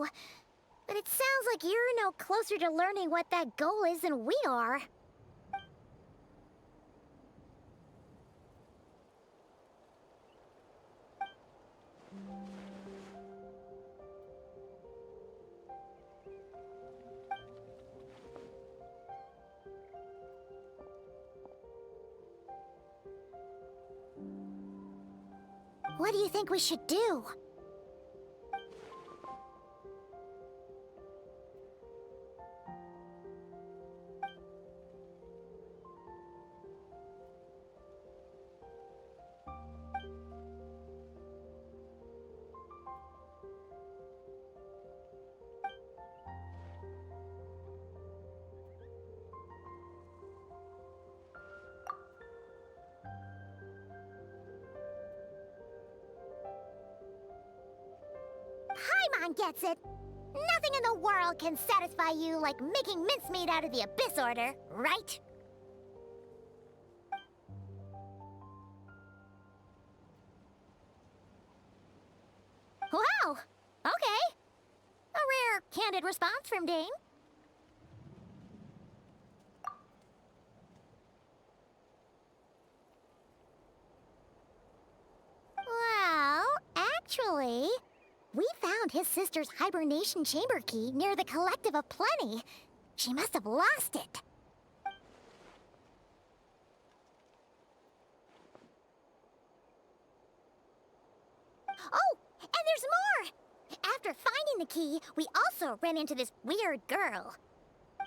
too. But it sounds like you're no closer to learning what that goal is than we are. What do you think we should do? Paimon gets it. Nothing in the world can satisfy you like making mincemeat out of the Abyss Order, right? Wow! Okay. A rare, candid response from Dane. Well, actually, we found his sister's hibernation chamber key near the Collective of Plenty. She must have lost it. Oh, and there's more! After finding the key, we also ran into this weird girl.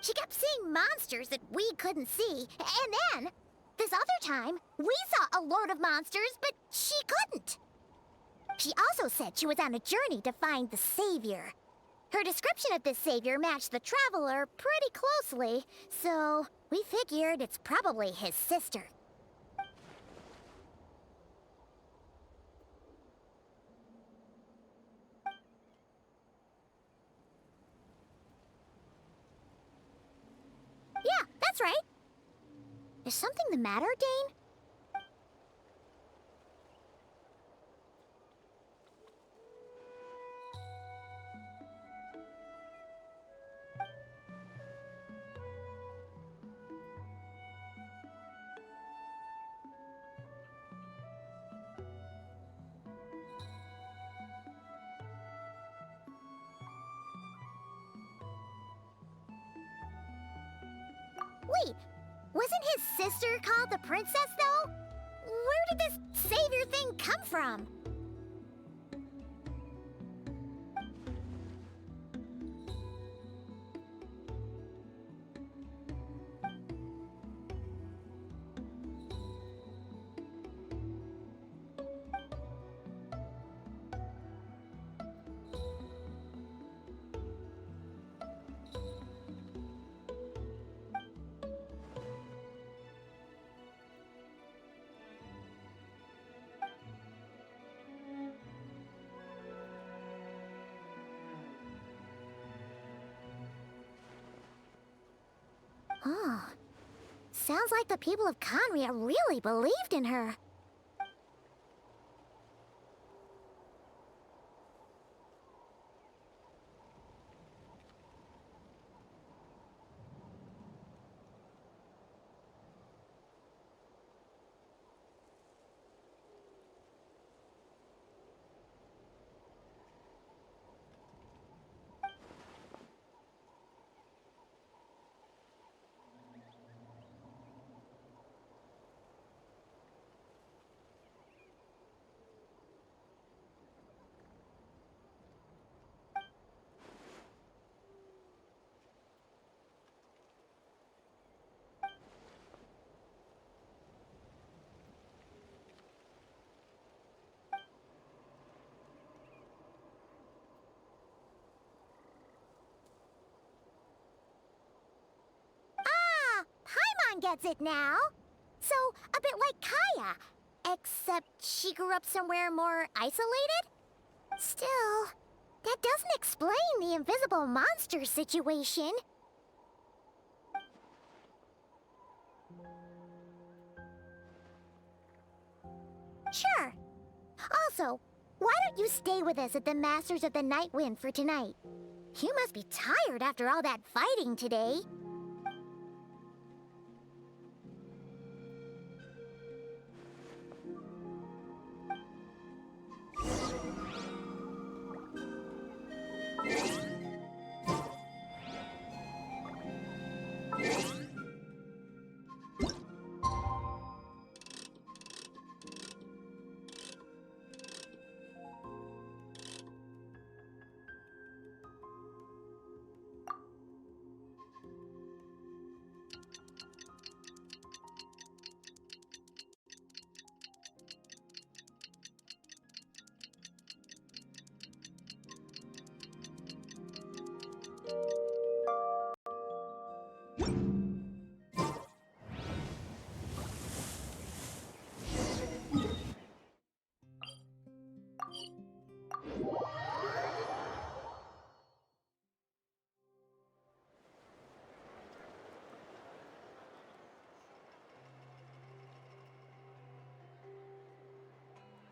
She kept seeing monsters that we couldn't see, and then, this other time, we saw a load of monsters, but she couldn't. She also said she was on a journey to find the Savior. Her description of this Savior matched the Traveler pretty closely, so we figured it's probably his sister. Yeah, that's right. Is something the matter, Dane? Wait, wasn't his sister called the Princess, though? Where did this Savior thing come from? Oh, sounds like the people of Conria really believed in her. Paimon gets it now. So, a bit like Kaya. Except she grew up somewhere more isolated? Still, that doesn't explain the invisible monster situation. Sure. Also, Why don't you stay with us at the Masters of the Night Wind for tonight? You must be tired after all that fighting today.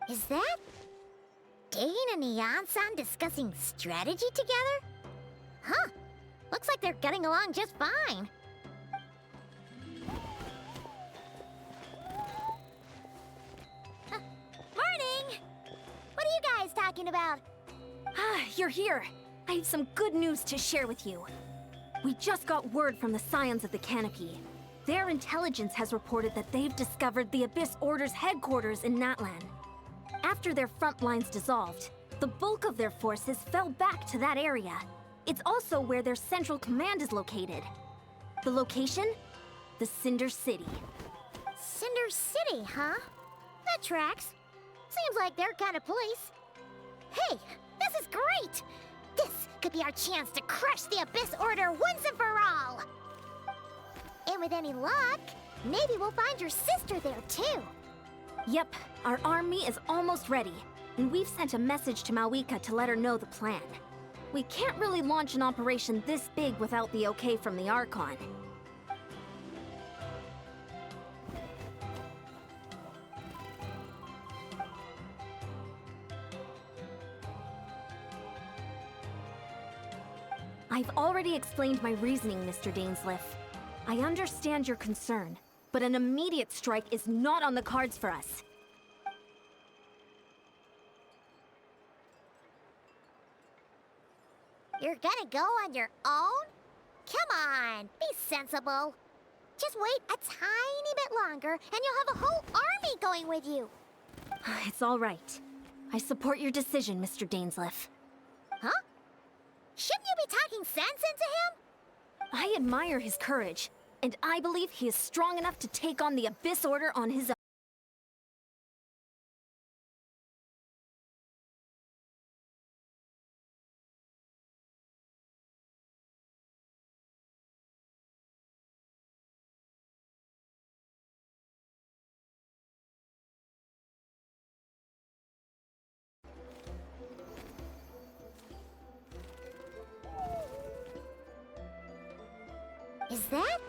Is that Dane and Neon-san discussing strategy together? Huh. Looks like they're getting along just fine. Morning! What are you guys talking about? Ah, you're here. I have some good news to share with you. We just got word from the Scions of the Canopy. Their intelligence has reported that they've discovered the Abyss Order's headquarters in Natlan. After their front lines dissolved, the bulk of their forces fell back to that area. It's also where their central command is located. The location? The Cinder City. Cinder City, huh? That tracks. Seems like their kind of place. Hey, this is great! This could be our chance to crush the Abyss Order once and for all! And with any luck, maybe we'll find your sister there too. Yep, our army is almost ready, and we've sent a message to Malwika to let her know the plan. We can't really launch an operation this big without the okay from the Archon. I've already explained my reasoning, Mr. Dainsleif. I understand your concern, but an immediate strike is not on the cards for us. You're gonna go on your own? Come on, be sensible. Just wait a tiny bit longer and you'll have a whole army going with you. It's all right. I support your decision, Mr. Dainsleif. Huh? Shouldn't you be talking sense into him? I admire his courage, and I believe he is strong enough to take on the Abyss Order on his own. Is that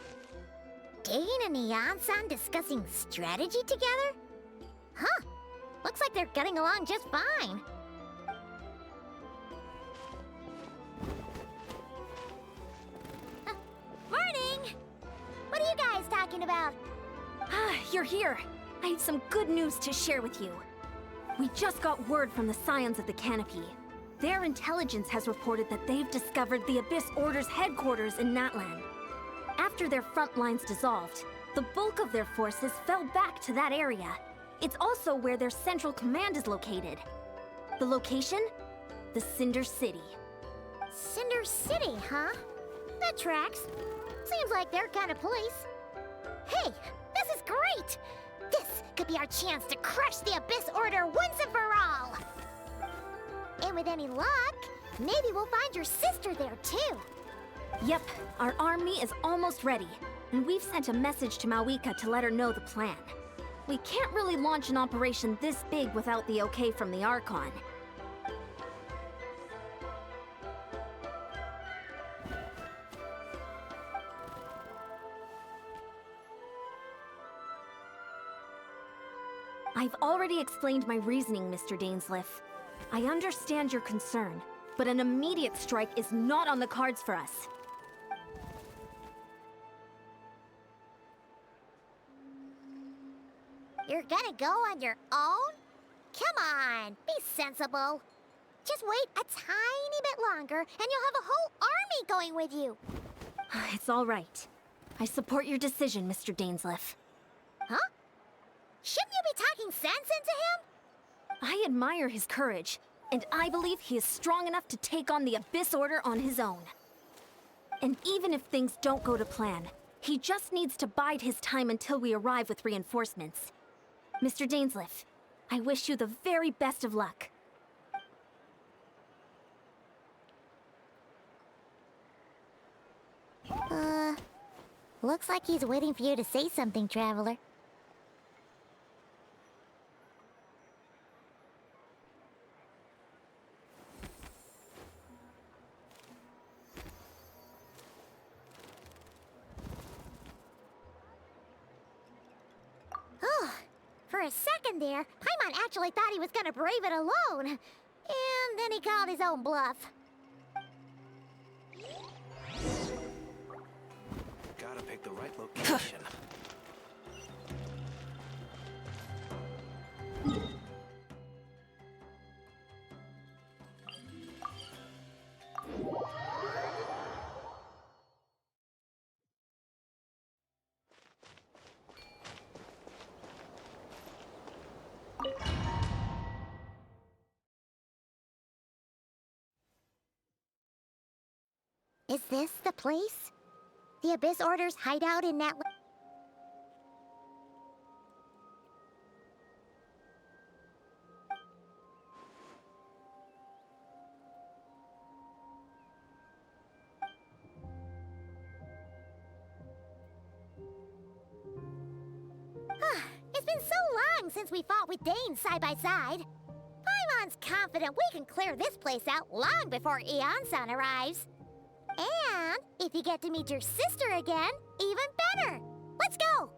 Dane and Neon-san discussing strategy together? Huh. Looks like they're getting along just fine. Morning! What are you guys talking about? Ah, you're here. I have some good news to share with you. We just got word from the Scions of the Canopy. Their intelligence has reported that they've discovered the Abyss Order's headquarters in Natlan. After their front lines dissolved, the bulk of their forces fell back to that area. It's also where their central command is located. The location? The Cinder City. Cinder City, huh? That tracks. Seems like their kind of place. Hey, this is great! This could be our chance to crush the Abyss Order once and for all! And with any luck, maybe we'll find your sister there too. Yep, our army is almost ready, and we've sent a message to Malwika to let her know the plan. We can't really launch an operation this big without the okay from the Archon. I've already explained my reasoning, Mr. Dainsleif. I understand your concern, but an immediate strike is not on the cards for us. You're gonna go on your own? Come on, be sensible. Just wait a tiny bit longer, and you'll have a whole army going with you. It's all right. I support your decision, Mr. Dainsleif. Huh? Shouldn't you be talking sense into him? I admire his courage, and I believe he is strong enough to take on the Abyss Order on his own. And even if things don't go to plan, he just needs to bide his time until we arrive with reinforcements. Mr. Dainsleif, I wish you the very best of luck. Looks like he's waiting for you to say something, Traveler. Oh, for a second there, Paimon actually thought he was gonna brave it alone. And then he called his own bluff. Gotta pick the right location. Is this the place? The Abyss Order's hideout in that... It's been so long since we fought with Dane side by side. Paimon's confident we can clear this place out long before Eon-san arrives. And if you get to meet your sister again, even better. Let's go!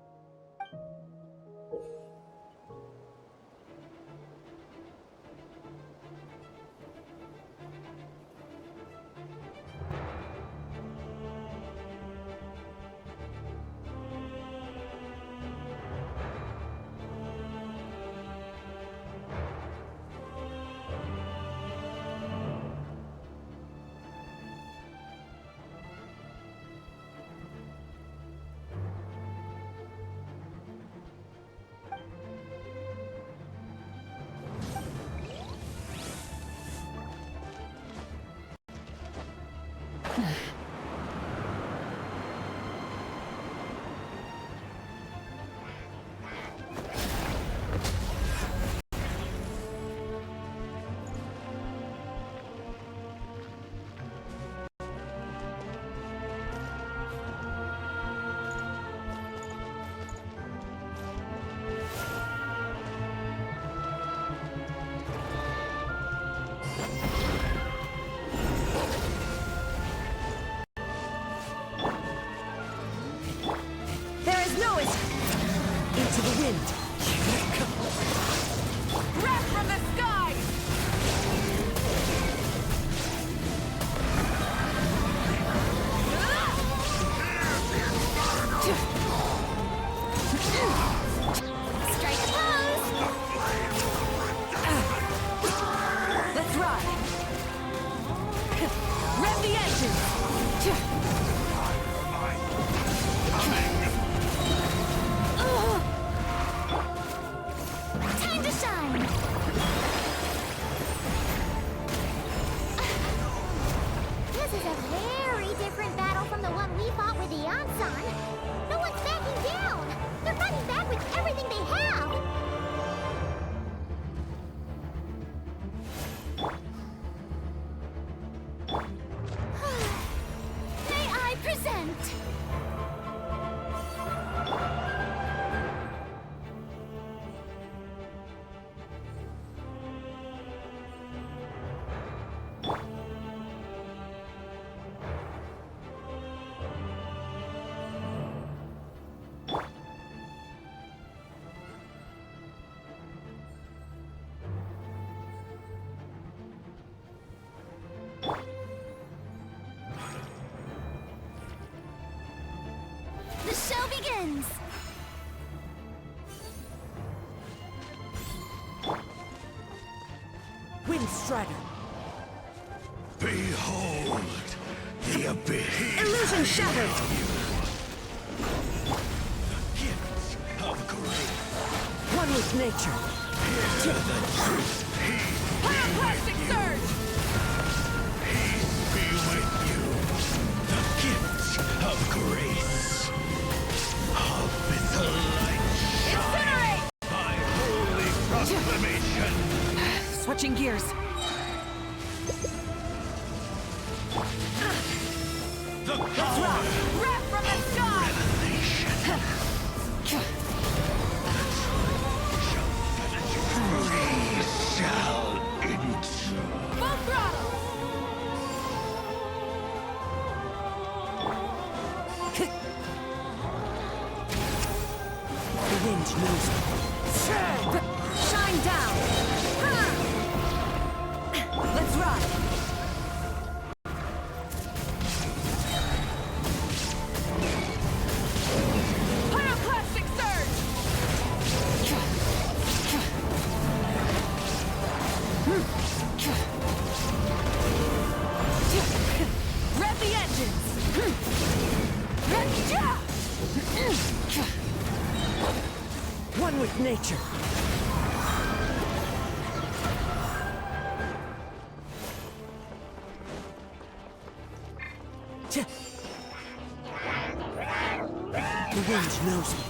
begins! Wind Strider. Behold the abyss. Illusion shattered. Gifts of grace. One with nature. To the truth. Pyroclastic surge! Peace be with you. The gifts of grace. Of the light. Incinerate! By holy proclamation. Switching gears. The power. Wrap from the sky! We shall enter. Full throttle! The wind knows me. Shine down! Let's ride. Pyroclastic surge! Rev the engines! One with nature. The wind knows me.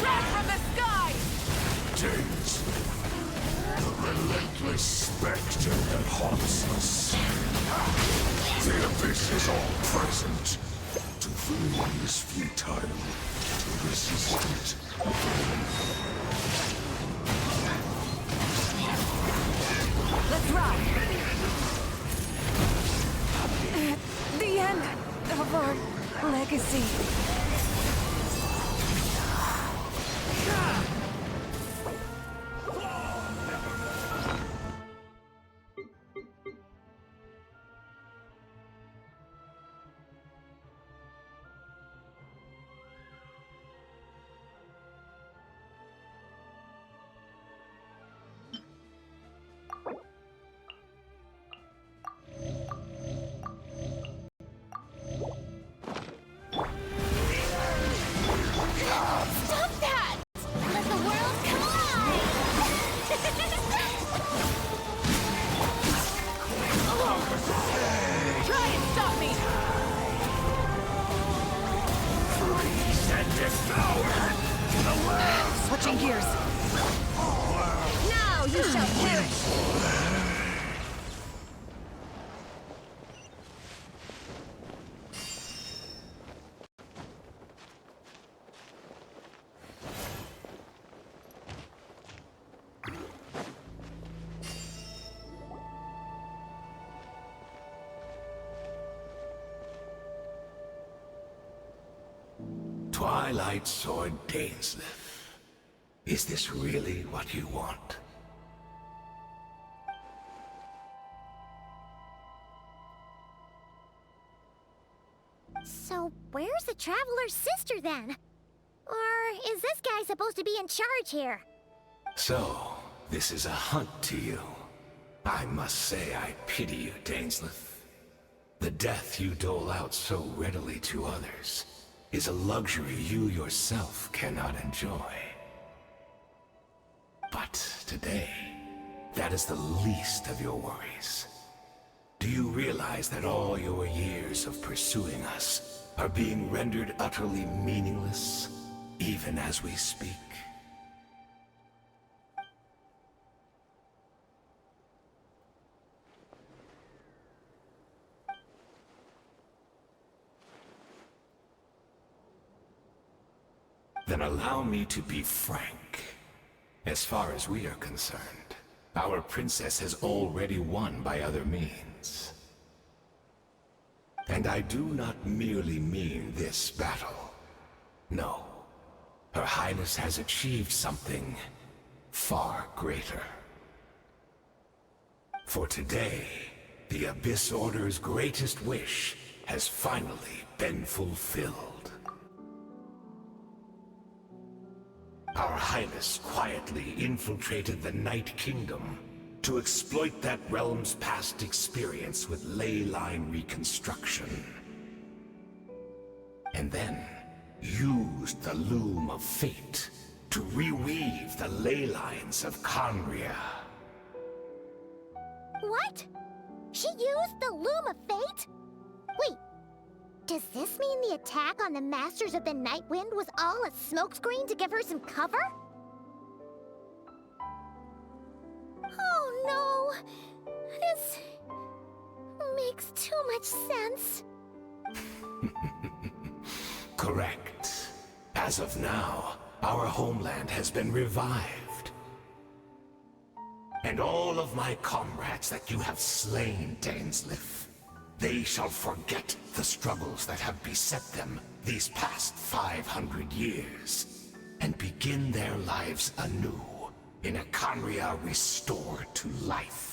Wrap from the sky! Days. The relentless specter that haunts us. The abyss is all present. To flee is futile. To resist it. Let's ride. The end of our legacy. Stop that! Let the world collide! Try and stop me! Freeze and devour the world. Switching gears. Now you shall perish! Twilight Sword Dainsleif. Is this really what you want? So, where's the Traveler's sister then? Or is this guy supposed to be in charge here? So, this is a hunt to you. I must say I pity you, Dainsleif. The death you dole out so readily to others is a luxury you yourself cannot enjoy. But today, that is the least of your worries. Do you realize that all your years of pursuing us are being rendered utterly meaningless, even as we speak? Then allow me to be frank. As far as we are concerned, our princess has already won by other means. And I do not merely mean this battle. No. Her Highness has achieved something far greater. For today, The Abyss Order's greatest wish has finally been fulfilled. Our Highness quietly infiltrated the Night Kingdom to exploit that realm's past experience with ley line reconstruction. And then used the Loom of Fate to reweave the ley lines of Conria. What? She used the Loom of Fate? Wait, does this mean the attack on the Masters of the Night Wind was all a smokescreen to give her some cover? Oh no! This makes too much sense. Correct. As of now, our homeland has been revived. And all of my comrades that you have slain, Dainsleif, they shall forget the struggles that have beset them these past 500 years, and begin their lives anew in a Conria restored to life.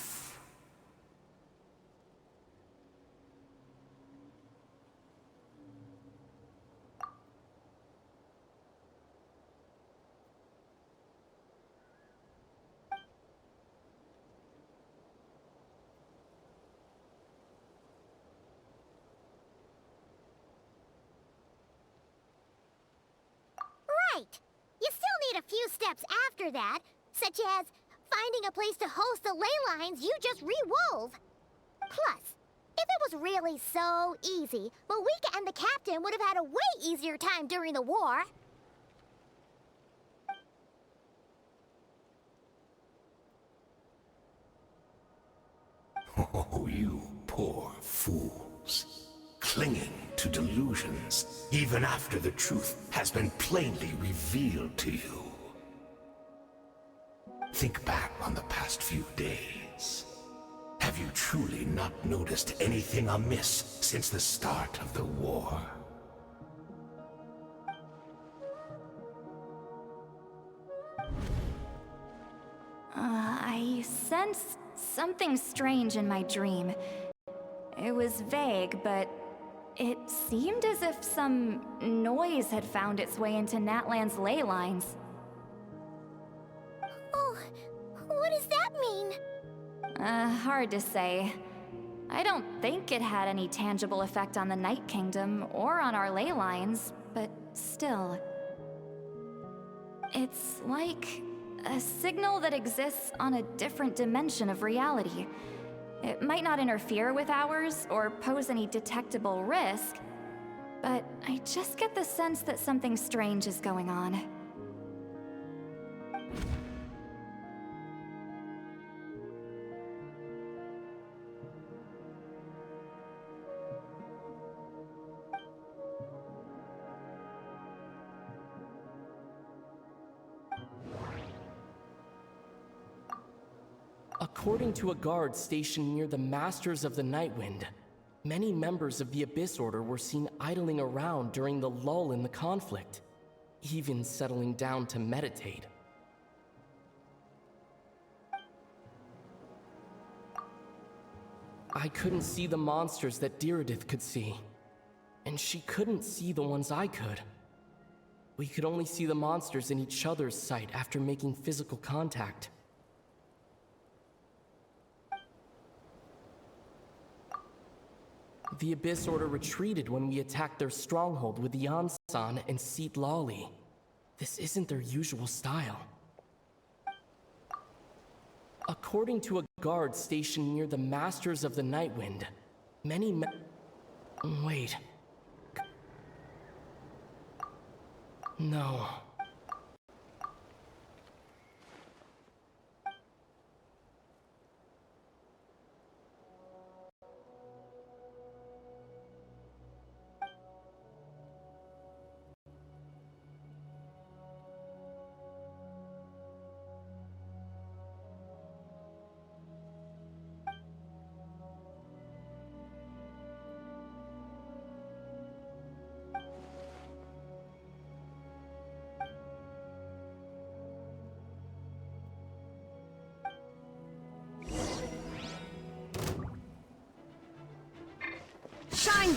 Right. You still need a few steps after that, such as finding a place to host the ley lines you just re-wove. Plus, if it was really so easy, Moika and the captain would have had a way easier time during the war. Oh, you poor fools. Clinging to delusions, even after the truth has been plainly revealed to you. Think back on the past few days. Have you truly not noticed anything amiss since the start of the war? I sensed something strange in my dream. It was vague, but it seemed as if some noise had found its way into Natlan's ley lines. Oh, what does that mean? Hard to say. I don't think it had any tangible effect on the Night Kingdom or on our ley lines, but still. It's like a signal that exists on a different dimension of reality. It might not interfere with ours or pose any detectable risk, but I just get the sense that something strange is going on. According to a guard stationed near the Masters of the Nightwind, many members of the Abyss Order were seen idling around during the lull in the conflict, even settling down to meditate. I couldn't see the monsters that Diridith could see, and she couldn't see the ones I could. We could only see the monsters in each other's sight after making physical contact. The Abyss Order retreated when we attacked their stronghold with the Yansan and Seat Lawley. This isn't their usual style. According to a guard stationed near the Masters of the Nightwind, wait. No.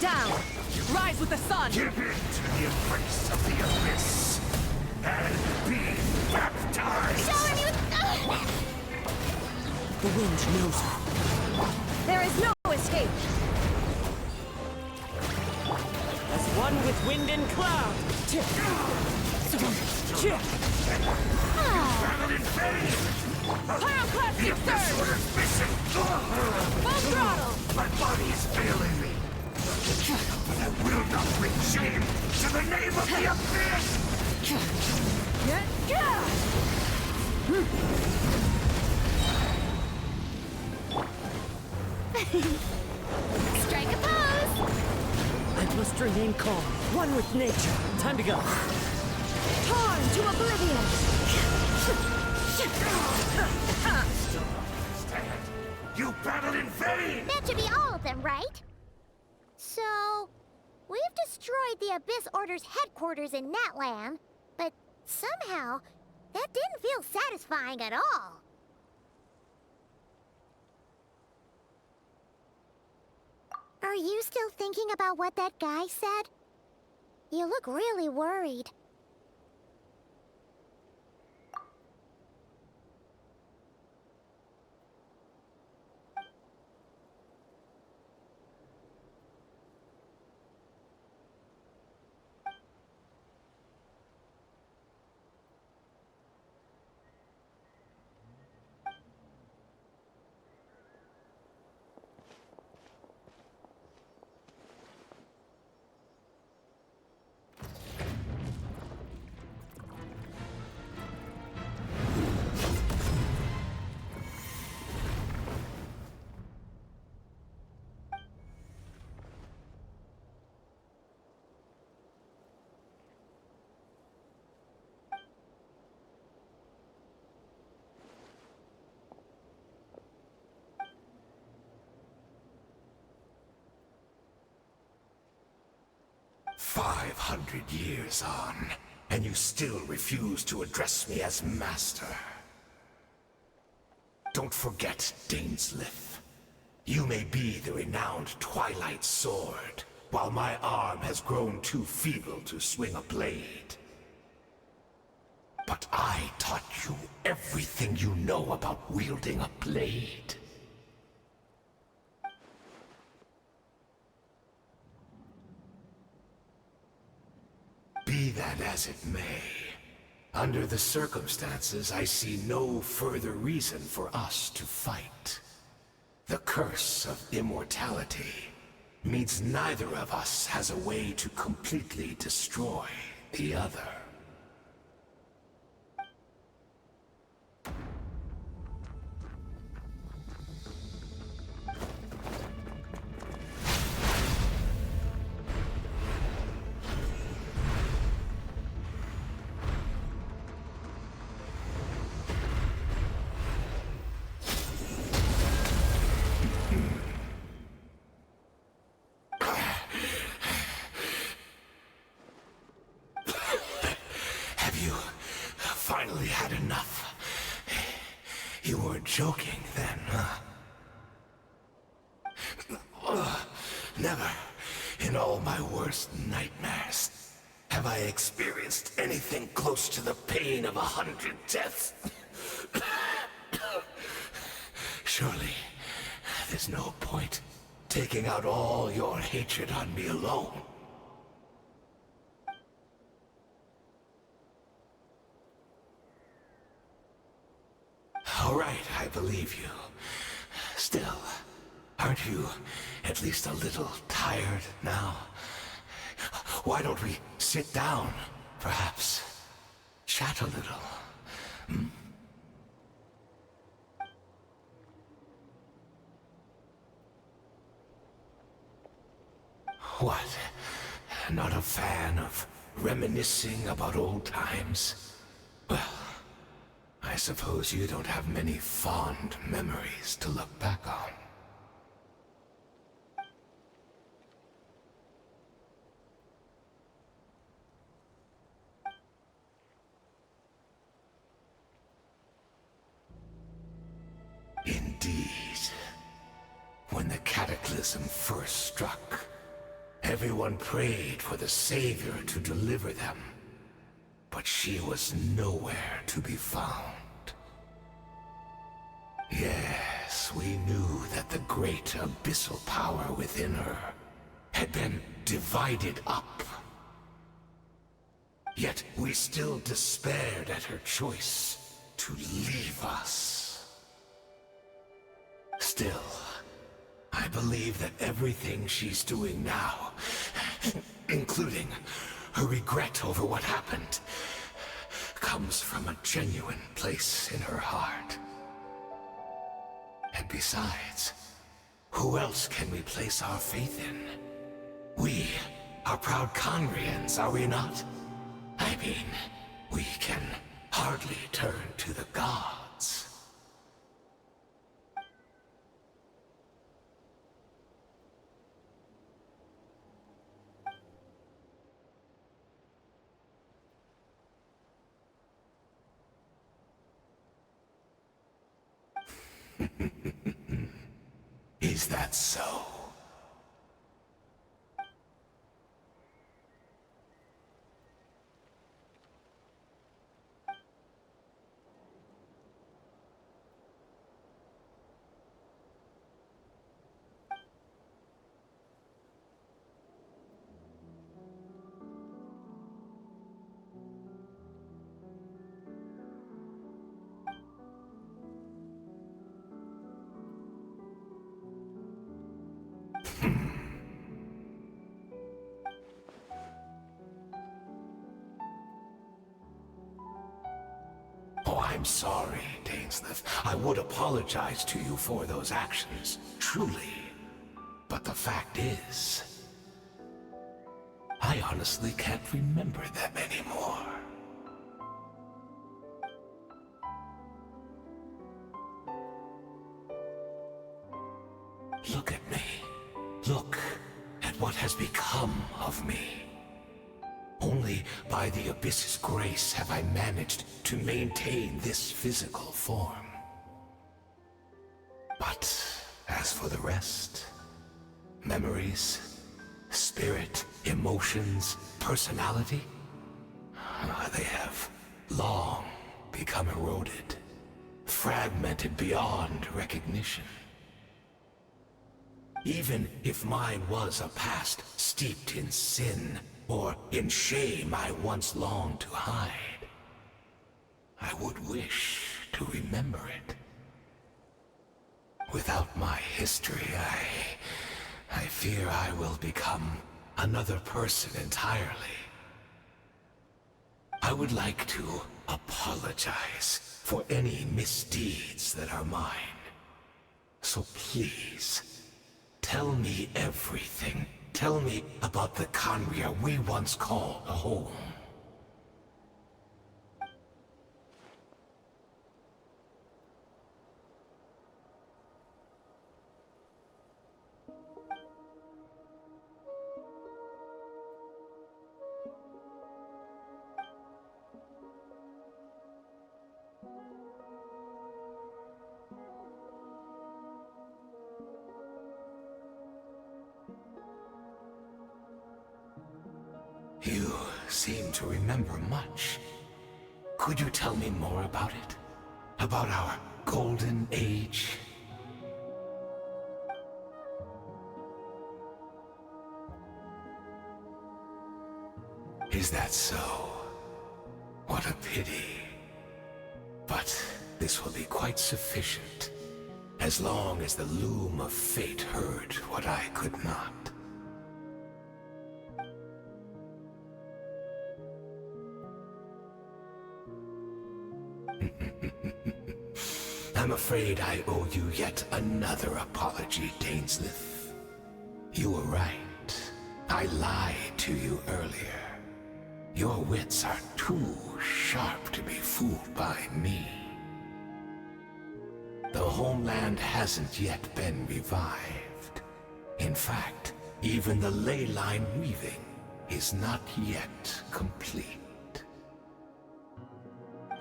down! Rise with the sun! Give in to the embrace of the abyss and be baptized! Show him you... The wind knows me. There is no escape! As one with wind and cloud! Battle in vain! Pyroclastic surge! Order's missing! Full throttle! My body is failing me! But I will not bring shame to the name of the abyss! Strike a pose! I must remain calm, one with nature. Time to go. Torn to oblivion! Stand! You battled in vain! That should be all of them, right? So, we've destroyed the Abyss Order's headquarters in Natlan, but somehow, that didn't feel satisfying at all. Are you still thinking about what that guy said? You look really worried. $500 on, and you still refuse to address me as master. Don't forget, Daneslith. You may be the renowned Twilight Sword, while my arm has grown too feeble to swing a blade. But I taught you everything you know about wielding a blade. Be that as it may, under the circumstances, I see no further reason for us to fight. The curse of immortality means neither of us has a way to completely destroy the other. Finally had enough. You weren't joking then, huh? Never, in all my worst nightmares, have I experienced anything close to the pain of 100 deaths. Surely, there's no point taking out all your hatred on me alone. All right, I believe you. Still, aren't you at least a little tired now? Why don't we sit down, perhaps? Chat a little. Hmm? What? Not a fan of reminiscing about old times? Well, I suppose you don't have many fond memories to look back on. Indeed. When the cataclysm first struck, Everyone prayed for the Savior to deliver them, but she was nowhere to be found. Yes, we knew that the great abyssal power within her had been divided up. Yet we still despaired at her choice to leave us. Still, I believe that everything she's doing now, including her regret over what happened, comes from a genuine place in her heart. And besides, who else can we place our faith in? We are proud Conrians, are we not? I mean, we can hardly turn to the gods. Is that so? Oh, I'm sorry, Dainsleif. I would apologize to you for those actions, truly. But the fact is, I honestly can't remember them anymore. Look at me. Look at what has become of me. Only by the Abyss's grace have I managed to maintain this physical form. But as for the rest, memories, spirit, emotions, personality, they have long become eroded, fragmented beyond recognition. Even if mine was a past steeped in sin, or in shame I once longed to hide, I would wish to remember it. Without my history, I fear I will become another person entirely. I would like to apologize for any misdeeds that are mine. So please, tell me everything. Tell me about the Conria we once called home. You seem to remember much. Could you tell me more about it? About our golden age? Is that so? What a pity. But this will be quite sufficient, as long as the loom of fate heard what I could not. I'm afraid I owe you yet another apology, Dainsleif. You were right. I lied to you earlier. Your wits are too sharp to be fooled by me. The homeland hasn't yet been revived. In fact, even the ley line weaving is not yet complete.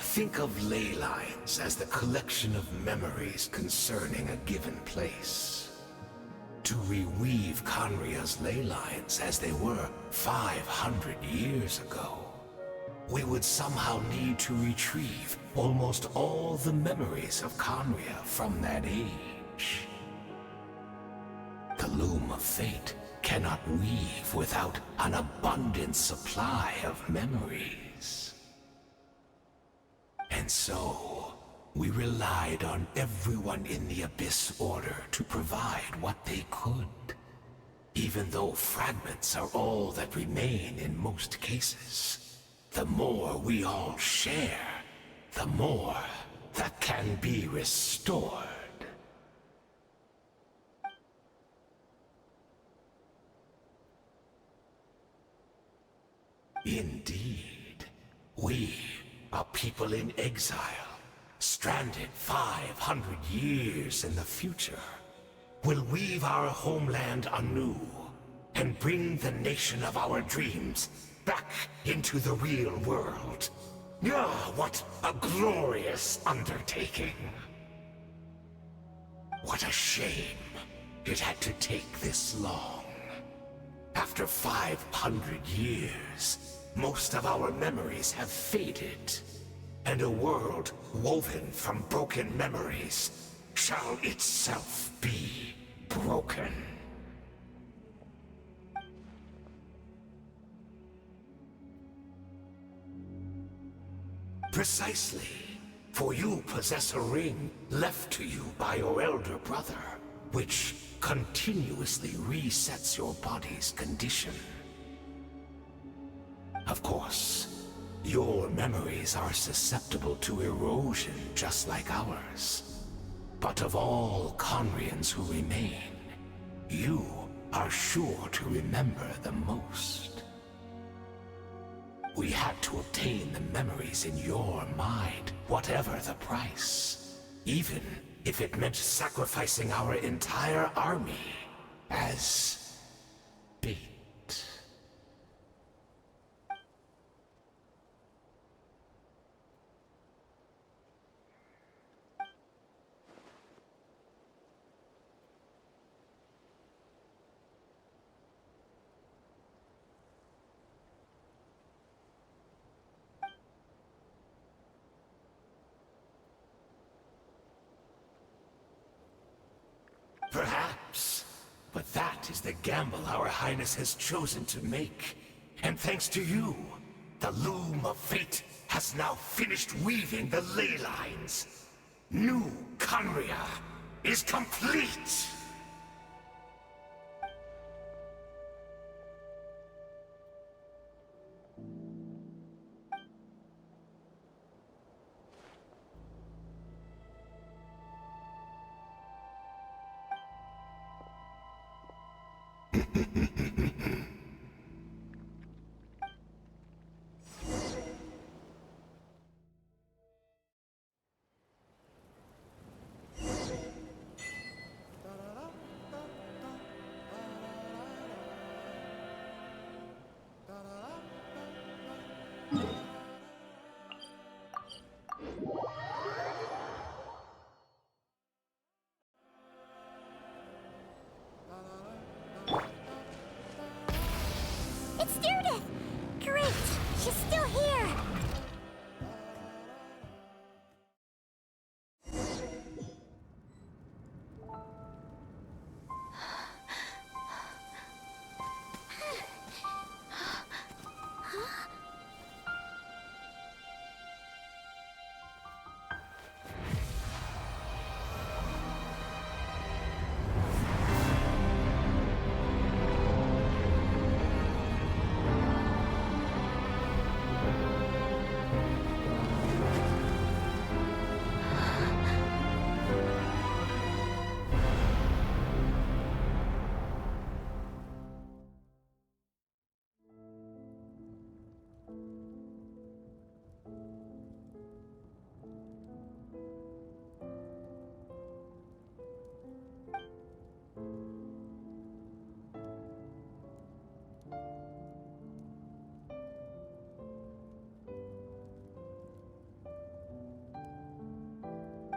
Think of ley lines as the collection of memories concerning a given place. to reweave Conria's ley lines as they were 500 years ago, we would somehow need to retrieve almost all the memories of Conria from that age. The Loom of Fate cannot weave without an abundant supply of memories. And so, we relied on everyone in the Abyss Order to provide what they could. Even though fragments are all that remain in most cases, the more we all share, the more that can be restored. Indeed, we, a people in exile, stranded 500 years in the future, will weave our homeland anew and bring the nation of our dreams back into the real world. Ah, what a glorious undertaking! What a shame it had to take this long. After 500 years, most of our memories have faded, and a world woven from broken memories shall itself be broken. Precisely, for you possess a ring left to you by your elder brother, which continuously resets your body's condition. Of course, your memories are susceptible to erosion just like ours. But of all Conrians who remain, you are sure to remember the most. We had to obtain the memories in your mind, whatever the price. Even if it meant sacrificing our entire army as bait. Perhaps, but that is the gamble our Highness has chosen to make. And thanks to you, the Loom of Fate has now finished weaving the ley lines. New Conria is complete! It's Judith! Great! She's still here!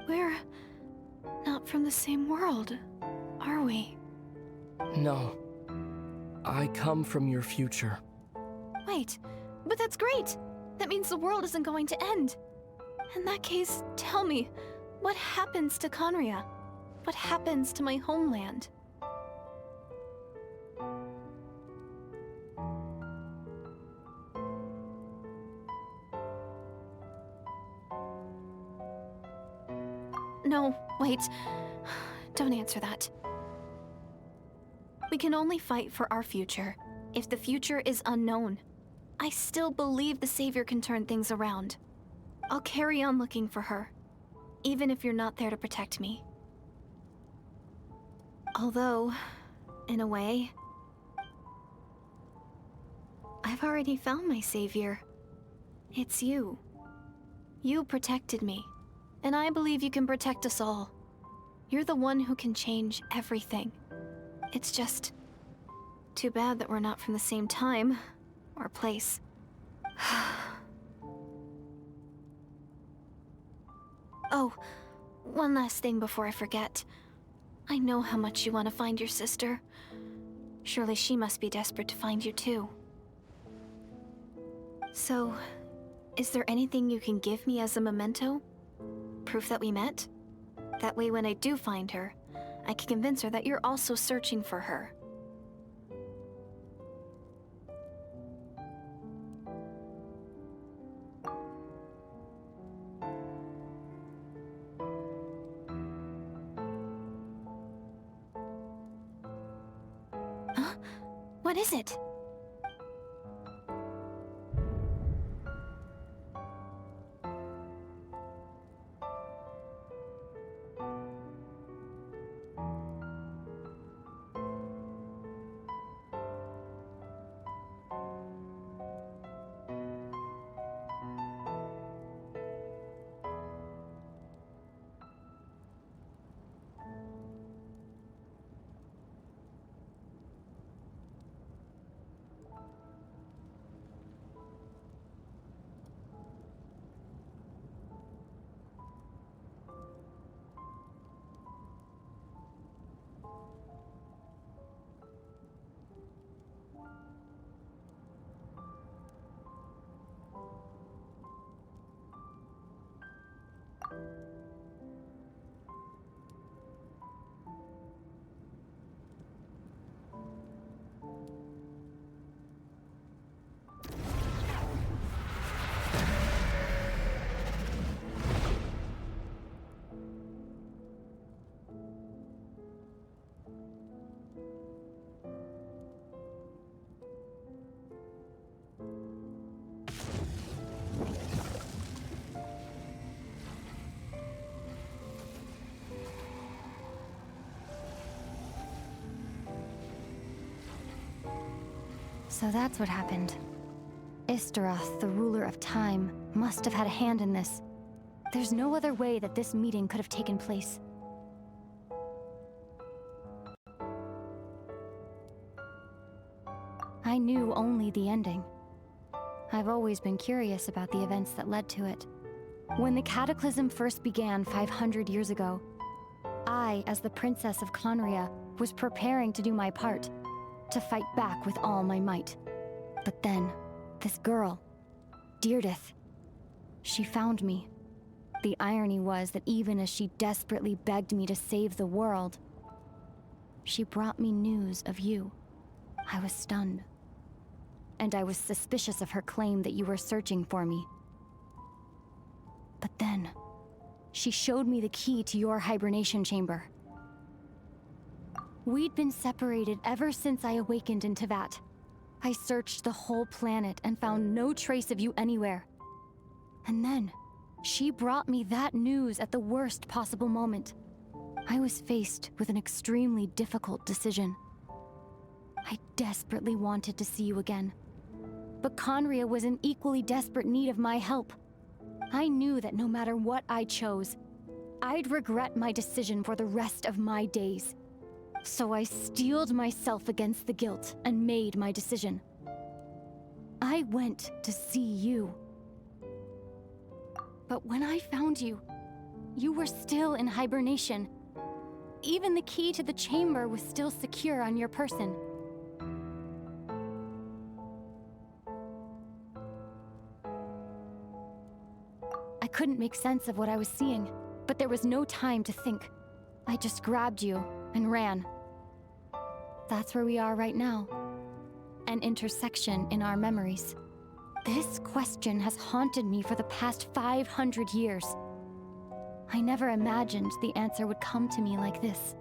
We're not from the same world, are we? No. I come from your future. Wait, but that's great! That means the world isn't going to end. In that case, tell me, what happens to Conria? What happens to my homeland? No, wait. Don't answer that. We can only fight for our future. If the future is unknown, I still believe the Savior can turn things around. I'll carry on looking for her, even if you're not there to protect me. Although, in a way, I've already found my Savior. It's you. You protected me, and I believe you can protect us all. You're the one who can change everything. It's just too bad that we're not from the same time or place. Oh, one last thing before I forget. I know how much you want to find your sister. Surely she must be desperate to find you too. So, is there anything you can give me as a memento? Proof that we met? That way when I do find her, I can convince her that you're also searching for her. Huh? What is it? So that's what happened. Istaroth, the ruler of time, must have had a hand in this. There's no other way that this meeting could have taken place. I knew only the ending. I've always been curious about the events that led to it. When the Cataclysm first began 500 years ago, I, as the Princess of Conria, was preparing to do my part, to fight back with all my might. But then, this girl, Deirdith, she found me. The irony was that even as she desperately begged me to save the world, she brought me news of you. I was stunned. And I was suspicious of her claim that you were searching for me. But then, she showed me the key to your hibernation chamber. We'd been separated ever since I awakened in Tevat. I searched the whole planet and found no trace of you anywhere. And then, she brought me that news at the worst possible moment. I was faced with an extremely difficult decision. I desperately wanted to see you again. But Conria was in equally desperate need of my help. I knew that no matter what I chose, I'd regret my decision for the rest of my days. So I steeled myself against the guilt and made my decision. I went to see you. But when I found you, you were still in hibernation. even the key to the chamber was still secure on your person. I couldn't make sense of what I was seeing, but there was no time to think. I just grabbed you and ran. That's where we are right now. An intersection in our memories. This question has haunted me for the past 500 years. I never imagined the answer would come to me like this.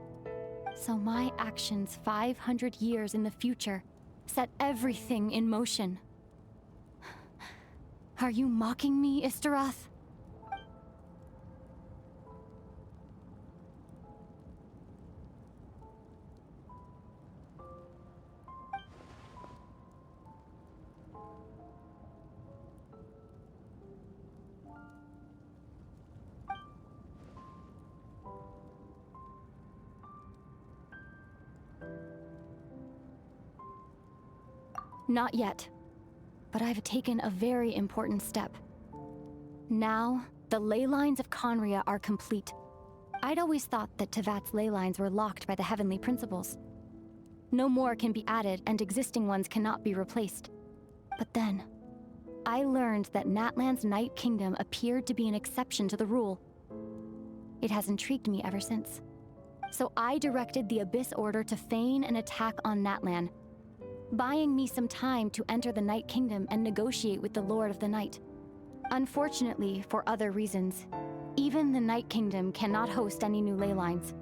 So my actions 500 years in the future set everything in motion. Are you mocking me, Istaroth? Not yet, but I've taken a very important step. Now, the ley lines of Conria are complete. I'd always thought that Tevat's ley lines were locked by the heavenly principles. No more can be added, and existing ones cannot be replaced. But then, I learned that Natlan's Night Kingdom appeared to be an exception to the rule. It has intrigued me ever since. So I directed the Abyss Order to feign an attack on Natlan, buying me some time to enter the Night Kingdom and negotiate with the Lord of the Night. Unfortunately, for other reasons, even the Night Kingdom cannot host any new ley lines.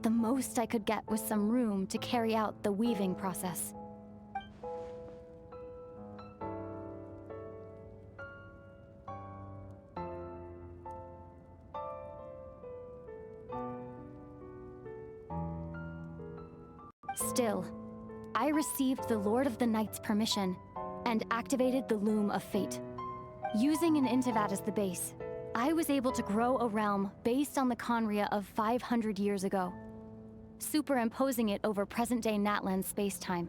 The most I could get was some room to carry out the weaving process. Still, I received the Lord of the Night's permission and activated the Loom of Fate. Using an Intivat as the base, I was able to grow a realm based on the Conria of 500 years ago, superimposing it over present-day Natlan space-time.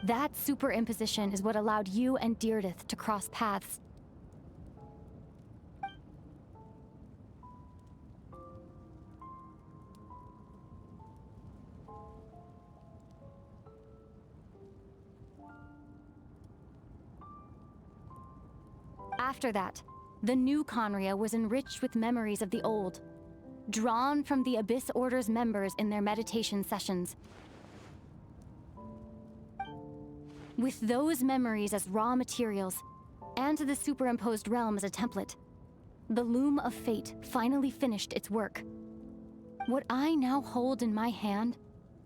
That superimposition is what allowed you and Deirdith to cross paths. After that, the new Conria was enriched with memories of the old, drawn from the Abyss Order's members in their meditation sessions. With those memories as raw materials, and the superimposed realm as a template, the Loom of Fate finally finished its work. What I now hold in my hand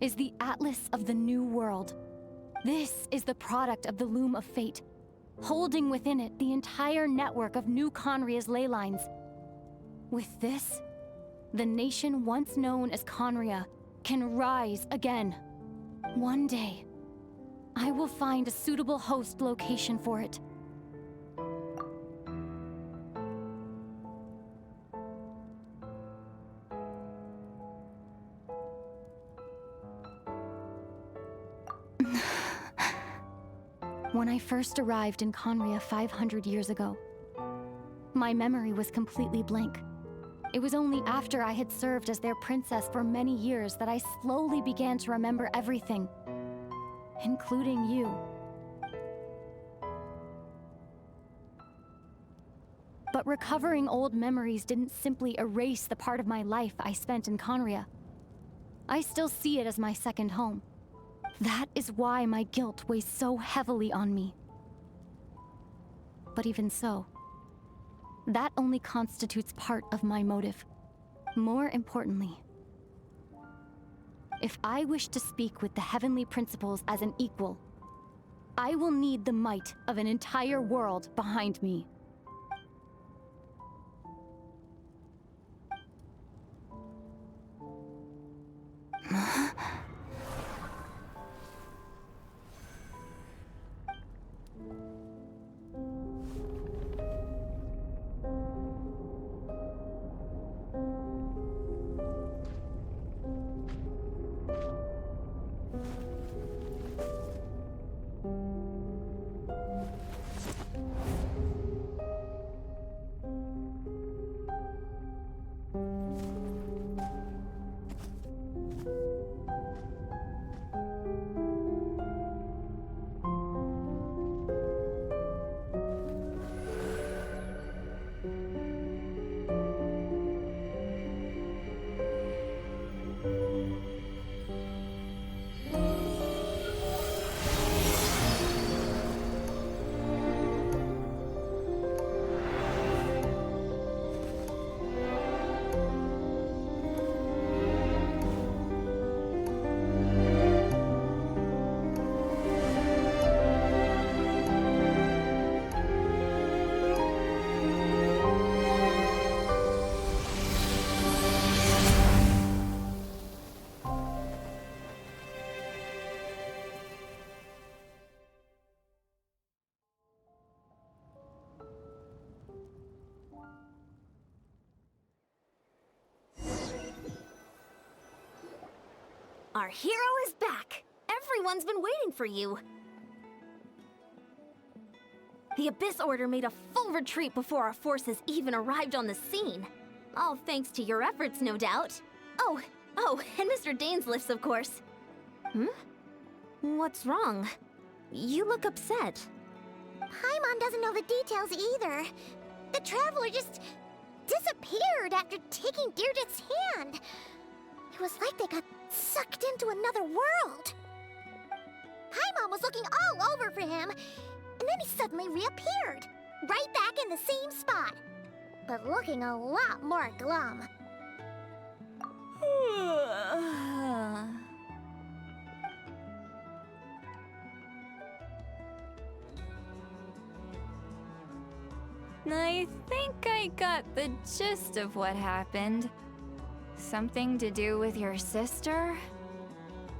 is the Atlas of the New World. This is the product of the Loom of Fate, holding within it the entire network of New Conria's ley lines. With this, the nation once known as Conria can rise again. One day, I will find a suitable host location for it. When I first arrived in Conria 500 years ago, my memory was completely blank. It was only after I had served as their princess for many years that I slowly began to remember everything, including you. But recovering old memories didn't simply erase the part of my life I spent in Conria. I still see it as my second home. That is why my guilt weighs so heavily on me. But even so, that only constitutes part of my motive. More importantly, if I wish to speak with the heavenly principles as an equal, I will need the might of an entire world behind me. Our hero is back! Everyone's been waiting for you! The Abyss Order made a full retreat before our forces even arrived on the scene. All thanks to your efforts, no doubt. Oh, and Mr. Dainsliff's, of course. What's wrong? You look upset. Paimon doesn't know the details either. The Traveler just disappeared after taking Deirdre's hand. It was like they got sucked into another world. Paimon was looking all over for him, and then he suddenly reappeared, right back in the same spot, but looking a lot more glum. I think I got the gist of what happened. Something to do with your sister?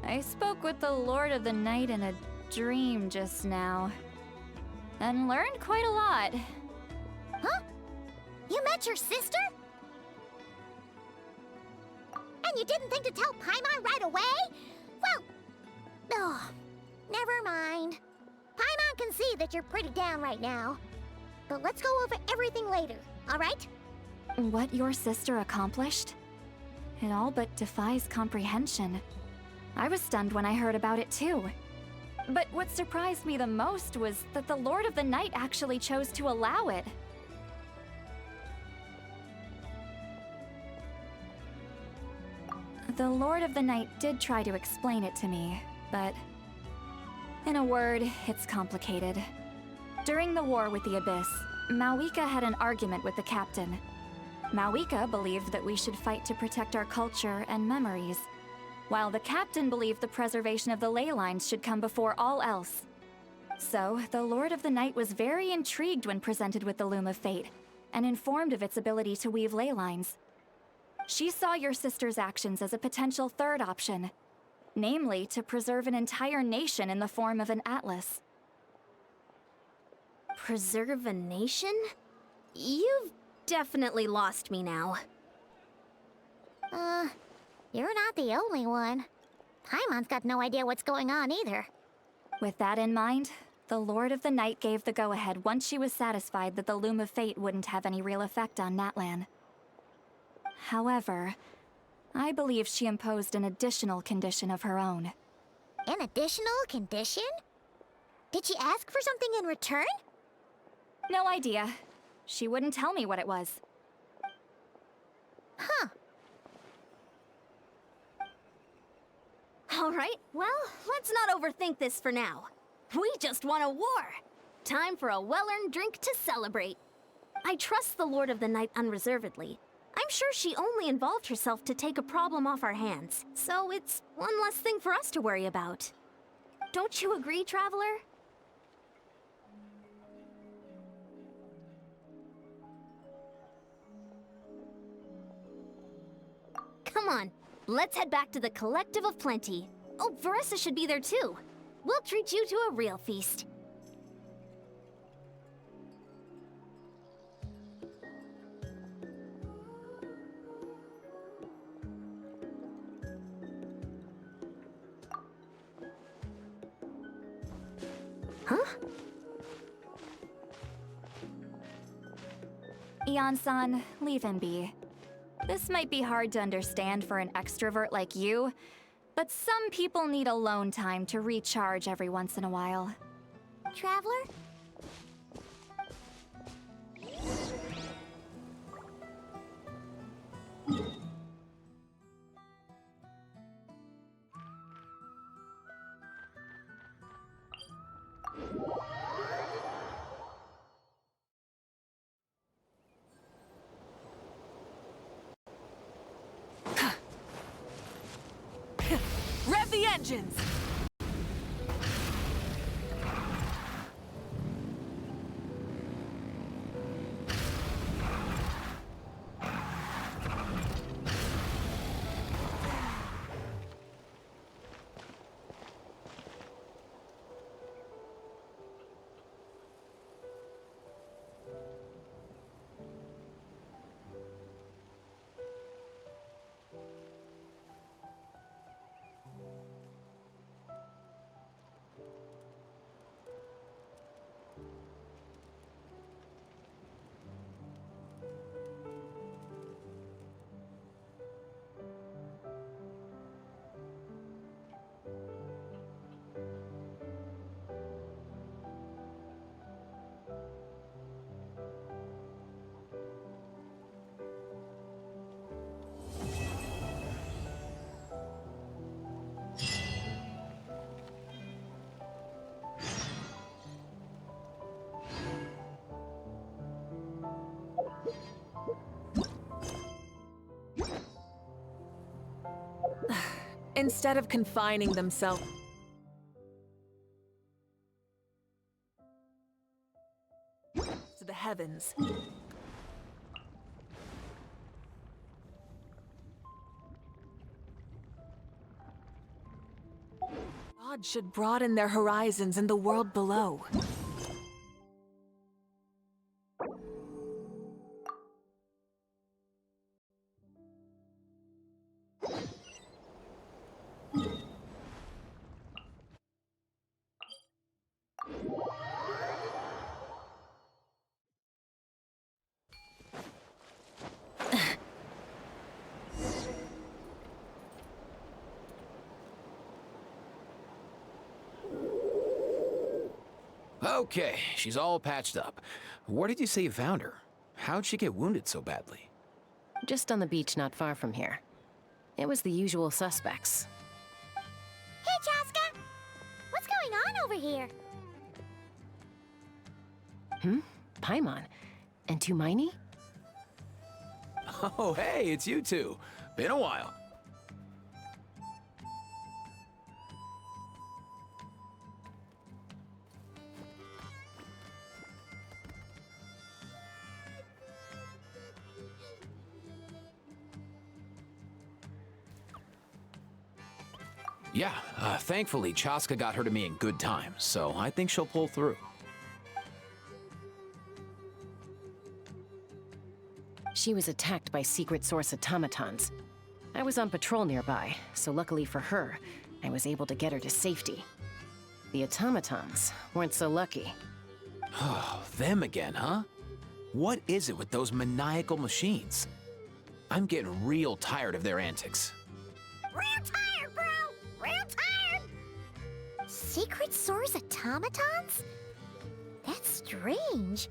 I spoke with the Lord of the Night in a dream just now, and learned quite a lot. Huh? You met your sister? And you didn't think to tell Paimon right away? Well, oh, never mind. Paimon can see that you're pretty down right now. But let's go over everything later, all right? What your sister accomplished? It all but defies comprehension. I was stunned when I heard about it too. But what surprised me the most was that the Lord of the Night actually chose to allow it. The Lord of the Night did try to explain it to me, but in a word, it's complicated. During the war with the Abyss, Mawika had an argument with the captain. Mawika believed that we should fight to protect our culture and memories, while the captain believed the preservation of the ley lines should come before all else. So, the Lord of the Night was very intrigued when presented with the Loom of Fate, and informed of its ability to weave ley lines. She saw your sister's actions as a potential third option, namely to preserve an entire nation in the form of an atlas. Preserve a nation? You've definitely lost me now. You're not the only one. Paimon's got no idea what's going on either. With that in mind, the Lord of the Night gave the go-ahead once she was satisfied that the Loom of Fate wouldn't have any real effect on Natlan. However, I believe she imposed an additional condition of her own. An additional condition? Did she ask for something in return? No idea. She wouldn't tell me what it was. Huh. Alright, well, let's not overthink this for now. We just won a war! Time for a well-earned drink to celebrate. I trust the Lord of the Night unreservedly. I'm sure she only involved herself to take a problem off our hands, so it's one less thing for us to worry about. Don't you agree, Traveler? Come on, let's head back to the Collective of Plenty. Oh, Veressa should be there too. We'll treat you to a real feast. Huh? Ian-san, leave him be. This might be hard to understand for an extrovert like you, but some people need alone time to recharge every once in a while. Traveler? Rev the engines! instead of confining themselves to the heavens. Gods should broaden their horizons in the world below. Okay, she's all patched up. Where did you say you found her? How'd she get wounded so badly? Just on the beach not far from here. It was the usual suspects. Hey, Chaska! What's going on over here? Paimon. And Tumaini? Oh, hey, it's you two. Been a while. Yeah, thankfully, Chaska got her to me in good time, so I think she'll pull through. She was attacked by secret source automatons. I was on patrol nearby, so luckily for her, I was able to get her to safety. The automatons weren't so lucky. Oh, them again, huh? What is it with those maniacal machines? I'm getting real tired of their antics. Real tired, bro! Real tired! Secret source automatons? That's strange.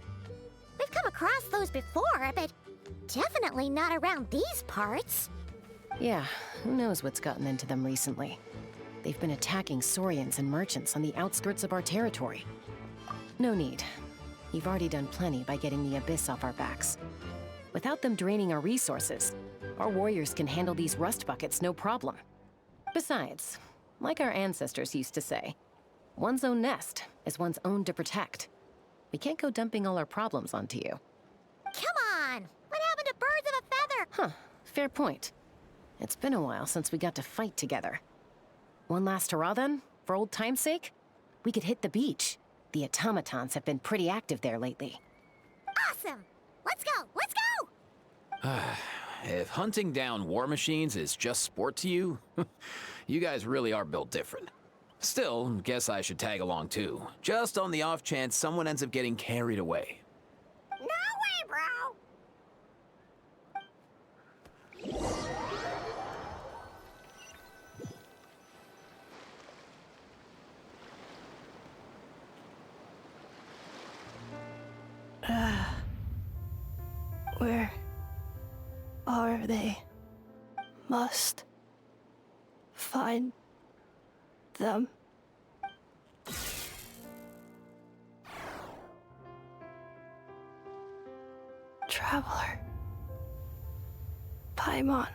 We've come across those before, but definitely not around these parts. Yeah, who knows what's gotten into them recently. They've been attacking Saurians and merchants on the outskirts of our territory. No need. You've already done plenty by getting the Abyss off our backs. Without them draining our resources, our warriors can handle these rust buckets no problem. Besides, like our ancestors used to say, one's own nest is one's own to protect. We can't go dumping all our problems onto you. Come on! What happened to birds of a feather? Huh, fair point. It's been a while since we got to fight together. One last hurrah then, for old time's sake? We could hit the beach. The automatons have been pretty active there lately. Awesome! Let's go! Let's go! If hunting down war machines is just sport to you, you guys really are built different. Still, guess I should tag along too, just on the off chance someone ends up getting carried away. No way, bro! Where are they? Must find them. Traveler. Paimon.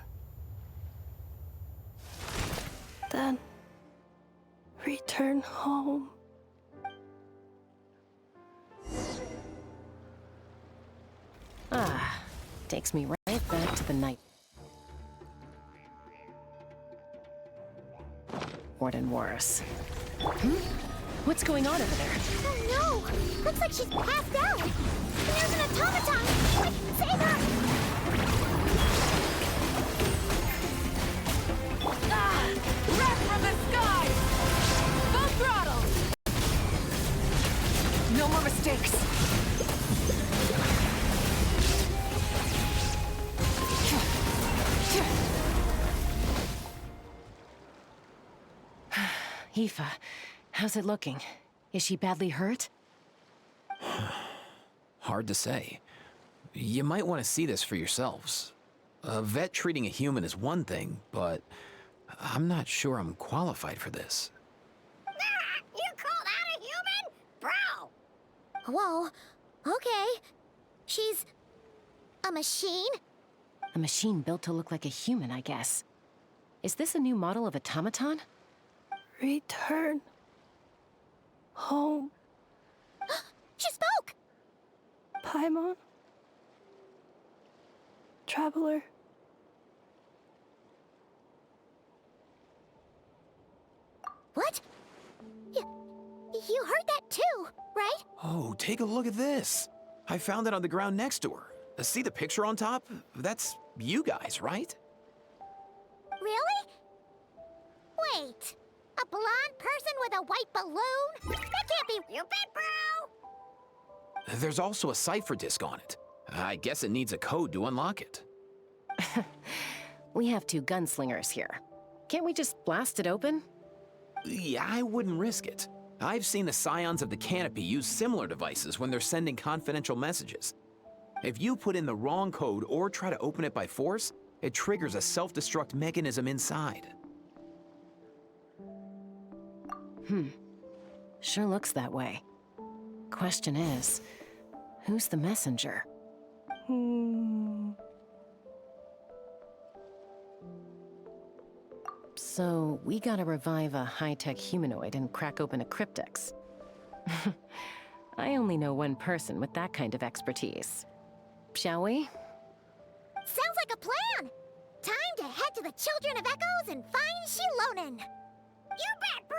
Then return home. Ah, takes me right back to the night. Warden Warris. What's going on over there? Oh no! Looks like she's passed out! And there's an automaton! Quick, save her! Ah! Wreck from the sky! Full throttle! No more mistakes! Aoife, how's it looking? Is she badly hurt? Hard to say. You might want to see this for yourselves. A vet treating a human is one thing, but I'm not sure I'm qualified for this. You call that a human? Bro! Whoa, okay. She's a machine? A machine built to look like a human, I guess. Is this a new model of automaton? Return home, She spoke! Paimon. Traveler. What? You heard that too, right? Oh, take a look at this. I found it on the ground next to her. See the picture on top? That's you guys, right? Really? Wait, a blonde person with a white balloon? That can't be you, bet, bro! There's also a cipher disk on it. I guess it needs a code to unlock it. We have 2 gunslingers here. Can't we just blast it open? Yeah, I wouldn't risk it. I've seen the Scions of the Canopy use similar devices when they're sending confidential messages. If you put in the wrong code or try to open it by force, it triggers a self-destruct mechanism inside. Sure looks that way. Question is, who's the messenger? So, we gotta revive a high-tech humanoid and crack open a cryptex. I only know one person with that kind of expertise. Shall we? Sounds like a plan! Time to head to the Children of Echoes and find Shilonen! You bet, bro!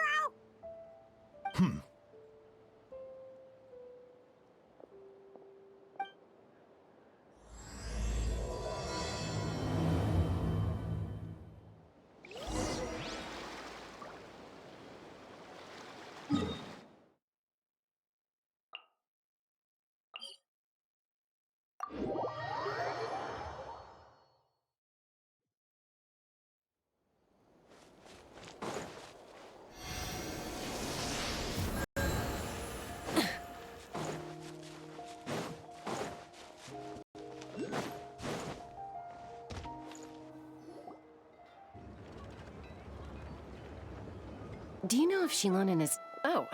Do you know if Shilonen is... Oh,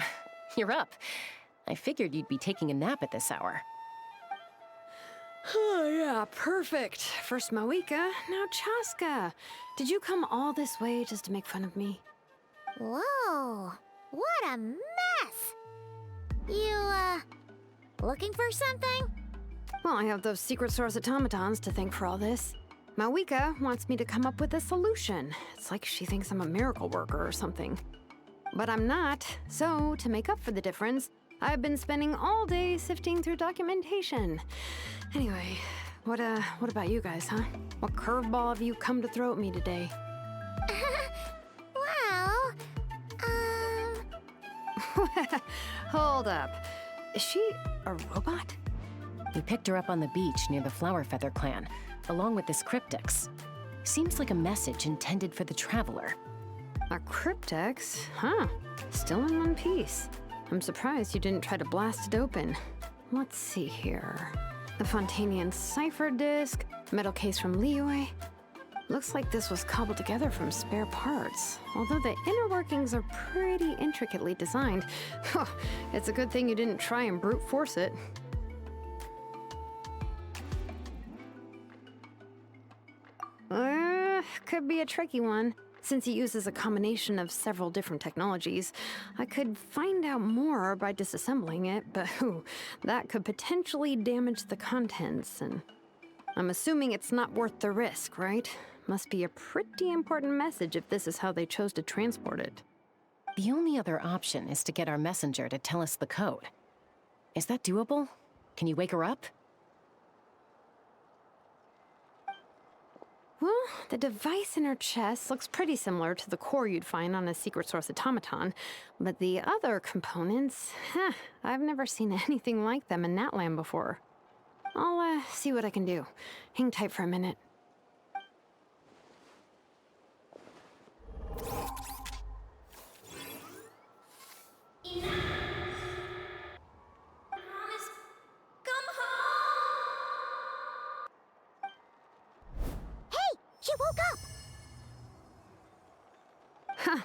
you're up. I figured you'd be taking a nap at this hour. Oh, yeah, perfect. First Mawika, now Chaska. Did you come all this way just to make fun of me? Whoa, what a mess! You, looking for something? Well, I have those secret source automatons to thank for all this. Mawika wants me to come up with a solution. It's like she thinks I'm a miracle worker or something. But I'm not, so to make up for the difference, I've been spending all day sifting through documentation. Anyway, what about you guys, huh? What curveball have you come to throw at me today? Well, Hold up. Is she a robot? We picked her up on the beach near the Flower Feather clan, along with this cryptex. Seems like a message intended for the Traveler. A cryptex? Huh. Still in one piece. I'm surprised you didn't try to blast it open. Let's see here. The Fontanian cipher disk, metal case from Liyue. Looks like this was cobbled together from spare parts. Although the inner workings are pretty intricately designed. It's a good thing you didn't try and brute force it. Could be a tricky one. Since he uses a combination of several different technologies, I could find out more by disassembling it, but that could potentially damage the contents, and I'm assuming it's not worth the risk, right? Must be a pretty important message if this is how they chose to transport it. The only other option is to get our messenger to tell us the code. Is that doable? Can you wake her up? Well, the device in her chest looks pretty similar to the core you'd find on a secret source automaton, but the other components, I've never seen anything like them in Natlan before. I'll see what I can do. Hang tight for a minute. She woke up!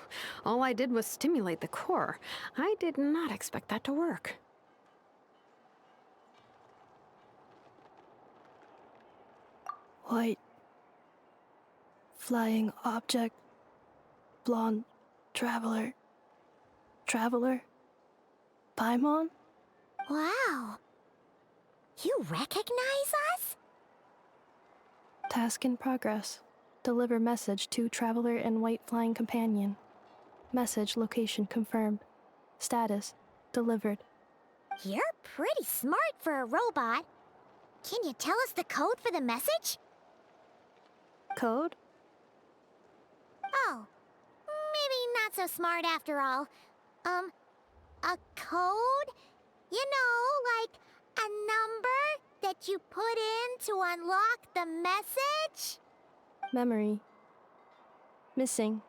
All I did was stimulate the core. I did not expect that to work. White flying object blonde traveler. Traveler? Paimon? Wow. You recognize us? Task in progress. Deliver message to traveler and white flying companion. Message location confirmed. Status delivered. You're pretty smart for a robot. Can you tell us the code for the message? Code? Oh, maybe not so smart after all. A code? You know, like a number that you put in to unlock the message? Memory. Missing.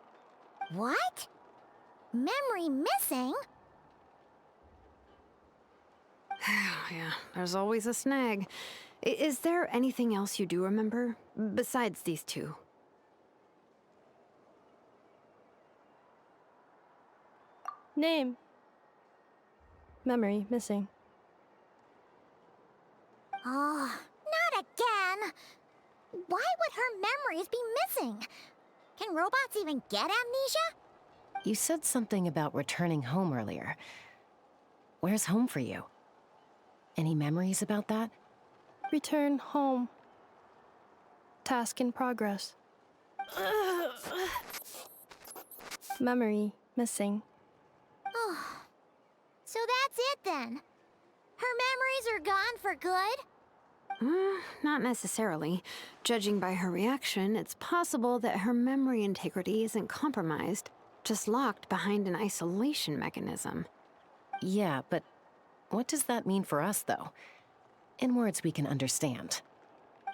What? Memory missing? Yeah, there's always a snag. Is there anything else you do remember? Besides these two? Name. Memory missing. Oh, not again! Why would her memories be missing? Can robots even get amnesia? You said something about returning home earlier. Where's home for you? Any memories about that? Return home. Task in progress. Memory missing. Oh, so that's it then. Her memories are gone for good? Not necessarily. Judging by her reaction, it's possible that her memory integrity isn't compromised, just locked behind an isolation mechanism. Yeah, but what does that mean for us, though? In words we can understand.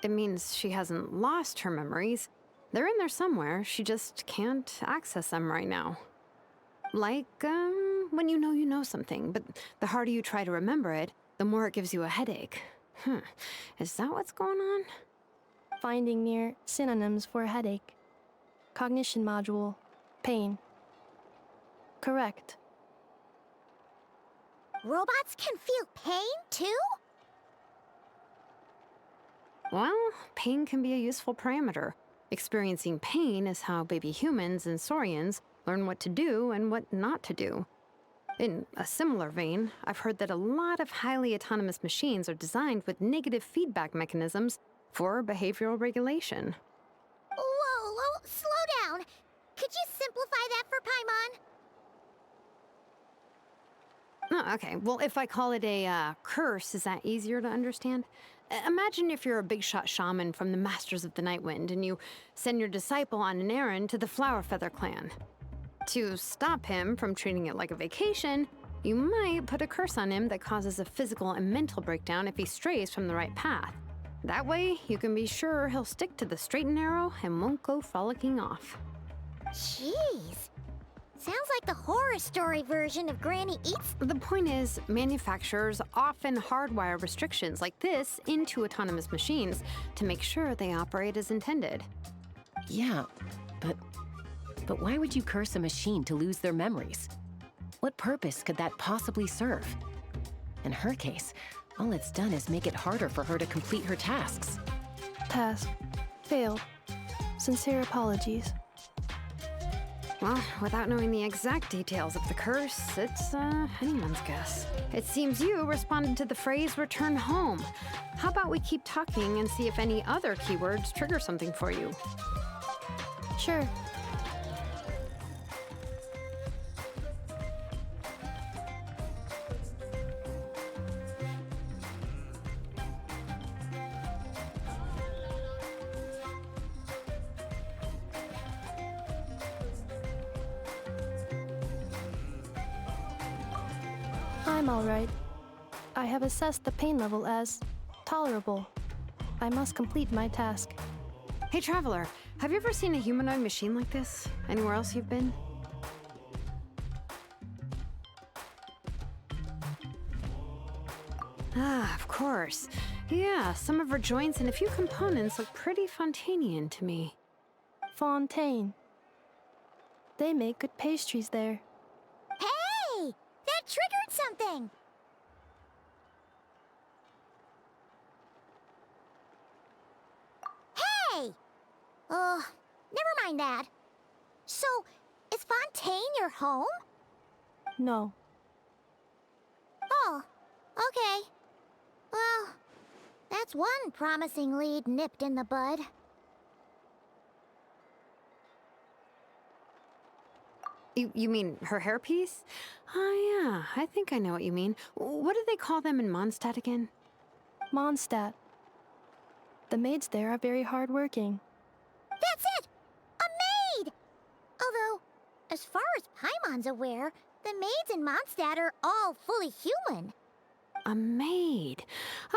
It means she hasn't lost her memories. They're in there somewhere, she just can't access them right now. Like, when you know something, but the harder you try to remember it, the more it gives you a headache. Is that what's going on? Finding near synonyms for headache. Cognition module. Pain. Correct. Robots can feel pain, too? Well, pain can be a useful parameter. Experiencing pain is how baby humans and saurians learn what to do and what not to do. In a similar vein, I've heard that a lot of highly autonomous machines are designed with negative feedback mechanisms for behavioral regulation. Whoa, slow down. Could you simplify that for Paimon? Oh, okay. Well, if I call it a curse, is that easier to understand? Imagine if you're a big shot shaman from the Masters of the Night Wind and you send your disciple on an errand to the Flower Feather clan. To stop him from treating it like a vacation, you might put a curse on him that causes a physical and mental breakdown if he strays from the right path. That way, you can be sure he'll stick to the straight and narrow and won't go frolicking off. Jeez. Sounds like the horror story version of Granny Eats. The point is, manufacturers often hardwire restrictions like this into autonomous machines to make sure they operate as intended. Yeah, but why would you curse a machine to lose their memories? What purpose could that possibly serve? In her case, all it's done is make it harder for her to complete her tasks. Task. Failed. Sincere apologies. Well, without knowing the exact details of the curse, it's anyone's guess. It seems you responded to the phrase return home. How about we keep talking and see if any other keywords trigger something for you? Sure. I'm alright. I have assessed the pain level as tolerable. I must complete my task. Hey, Traveler, have you ever seen a humanoid machine like this? Anywhere else you've been? Ah, of course. Yeah, some of her joints and a few components look pretty Fontanian to me. Fontaine. They make good pastries there. Hey! That triggered something! Hey! Never mind that. So, is Is Fontaine your home? No. Oh, okay. Well, that's one promising lead nipped in the bud. You mean her hairpiece? Oh yeah, I think I know what you mean. What do they call them in Mondstadt again? Mondstadt. The maids there are very hardworking. That's it! A maid! Although, as far as Paimon's aware, the maids in Mondstadt are all fully human. A maid.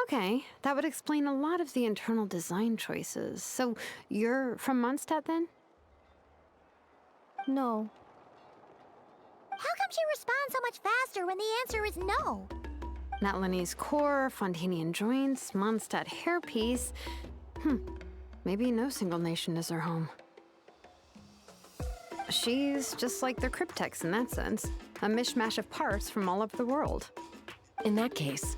Okay, that would explain a lot of the internal design choices. So, you're from Mondstadt then? No. How come she responds so much faster when the answer is no? Natlanese core, Fontanian joints, Mondstadt hairpiece. Maybe no single nation is her home. She's just like the Cryptex in that sense. A mishmash of parts from all over the world. In that case,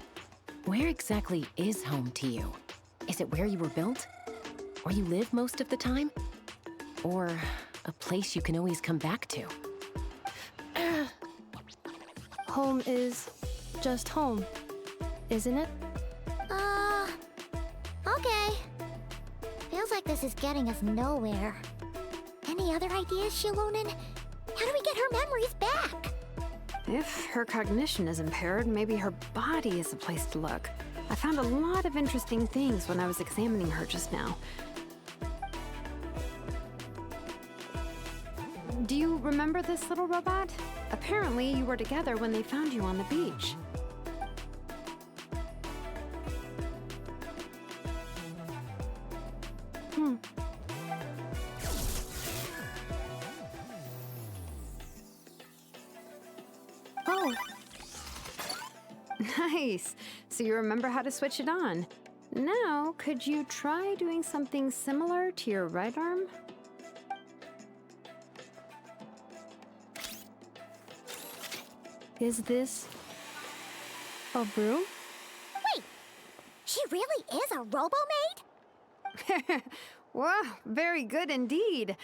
where exactly is home to you? Is it where you were built? Where you live most of the time? Or a place you can always come back to? Home is just home, isn't it? Okay. Feels like this is getting us nowhere. Any other ideas, Shilonen? How do we get her memories back? If her cognition is impaired, maybe her body is a place to look. I found a lot of interesting things when I was examining her just now. Do you remember this little robot? Apparently, you were together when they found you on the beach. Oh, Nice. So you remember how to switch it on. Now, could you try doing something similar to your right arm? is this a broom? Wait, she really is a robo-maid? Wow, very good indeed.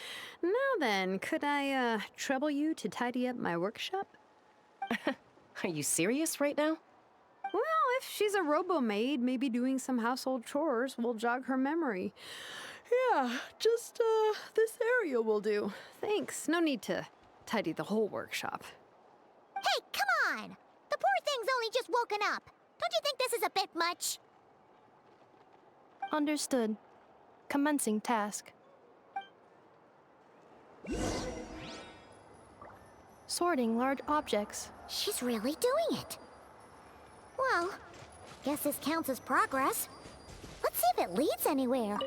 Now then, could I trouble you to tidy up my workshop? Are you serious right now? Well, if she's a robo-maid, maybe doing some household chores will jog her memory. Yeah, just this area will do. Thanks. No need to tidy the whole workshop. Hey, come on! The poor thing's only just woken up. Don't you think this is a bit much? Understood. Commencing task. Sorting large objects. She's really doing it. Well, guess this counts as progress. Let's see if it leads anywhere.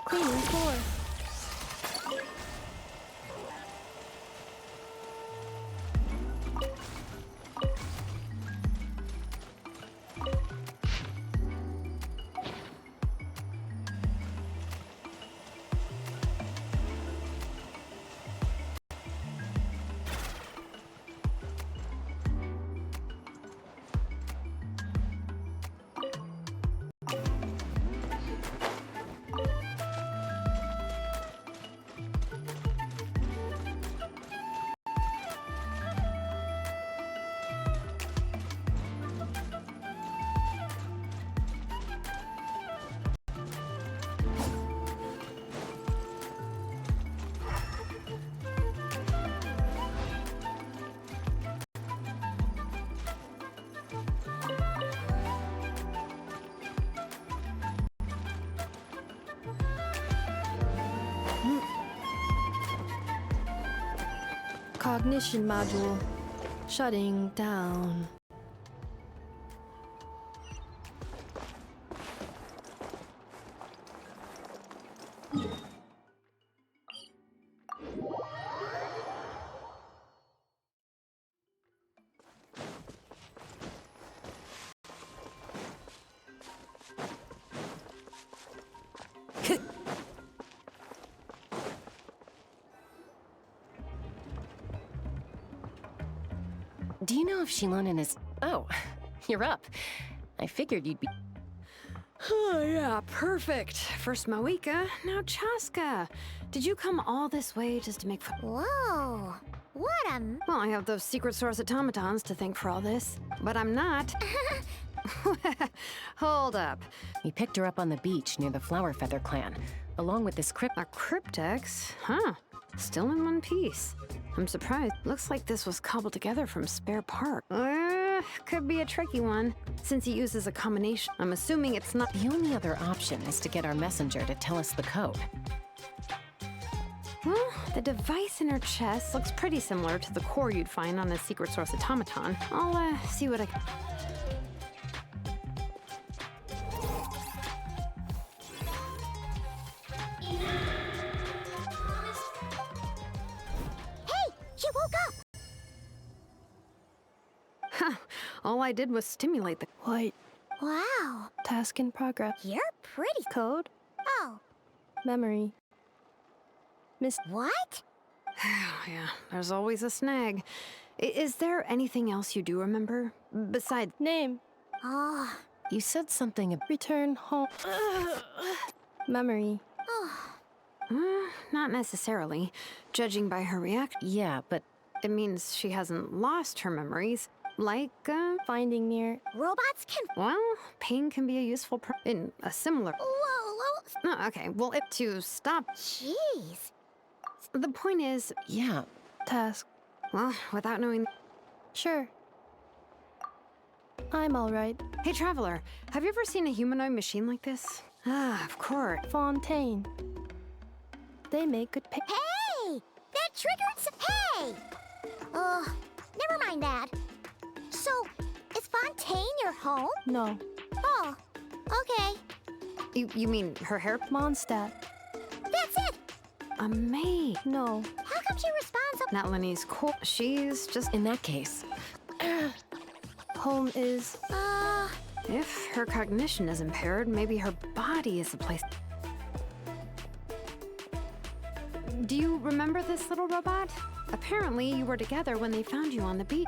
Cleaning floor. Cognition module. Shutting down. know if Shilonen is... Oh, you're up. I figured you'd be... Oh, yeah, perfect. First Moeka, now Chaska. Did you come all this way just to make fun? Whoa. What a... Well, I have those secret source automatons to thank for all this. But I'm not. Hold up. We picked her up on the beach near the Flower Feather clan, along with this A cryptex? Huh. Still in one piece. I'm surprised. Looks like this was cobbled together from spare part. Could be a tricky one, since it uses a combination. I'm assuming it's not... The only other option is to get our messenger to tell us the code. Well, the device in her chest looks pretty similar to the core you'd find on a secret source automaton. I'll, see what I can... Hey! She woke up! Huh. All I did was stimulate the... White. Wow. Task in progress. You're pretty... Code. Oh. Memory. What? Yeah, there's always a snag. Is there anything else you do remember? Besides... Name. Oh. You said something... Return home. Memory. Oh. Not necessarily. Judging by her reaction... Yeah, but... It means she hasn't lost her memories. Like, Finding near... Robots can... Well, pain can be a useful in a similar... Whoa. Oh, okay, well, to stop... Jeez. The point is... Yeah. Task. Well, without knowing... Sure. I'm alright. Hey, Traveler, have you ever seen a humanoid machine like this? Ah, of course. Fontaine. They make good pay. Hey! That triggered some... Hey! Never mind that. So, is Fontaine your home? No. Oh, okay. You mean her hair? Mondstadt. That's it! A maid. No. How come she responds so... Not Lenny's cool. She's just... In that case... Home is... If her cognition is impaired, maybe her body is the place. Do you remember this little robot? Apparently, you were together when they found you on the beach.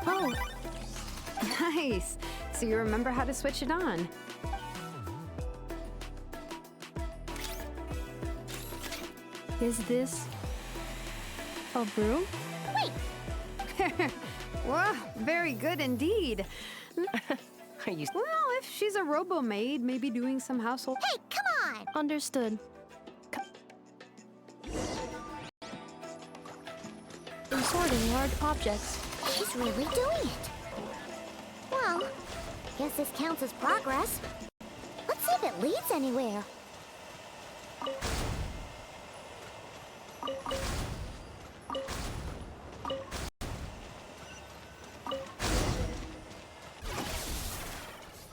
Oh. Nice. So you remember how to switch it on. Is this... a broom? Wow, very good indeed. Are you... Well, if she's a robo-maid, maybe doing some household... Hey, come on! Understood. Sorting large objects. She's really doing it. Well, guess this counts as progress. Let's see if it leads anywhere.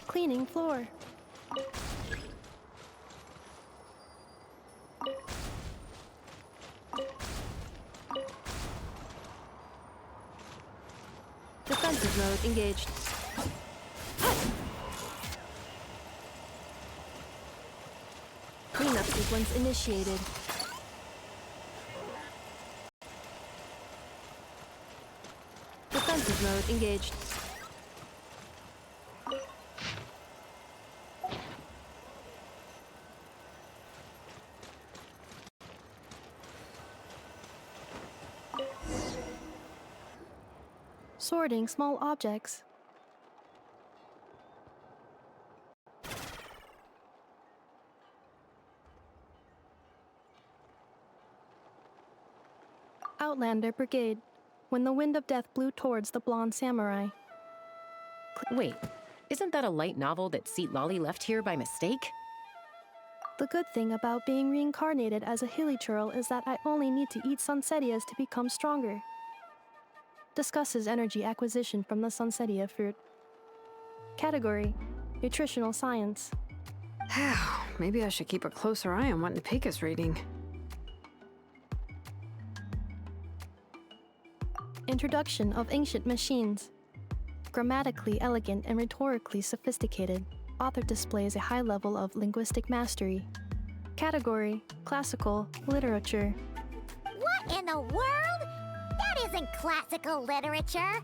Cleaning floor. Defensive mode engaged. Cleanup sequence initiated. Defensive mode engaged. Sorting small objects. Outlander Brigade. When the wind of death blew towards the blonde samurai. Wait, isn't that a light novel that Seat Lolly left here by mistake? The good thing about being reincarnated as a hilly churl is that I only need to eat sunsetias to become stronger. Discusses energy acquisition from the Sunsetia fruit. Category: Nutritional Science. Maybe I should keep a closer eye on what Napika's reading. Introduction of ancient machines. Grammatically elegant and rhetorically sophisticated, author displays a high level of linguistic mastery. Category: classical literature. What in the world? That isn't classical literature.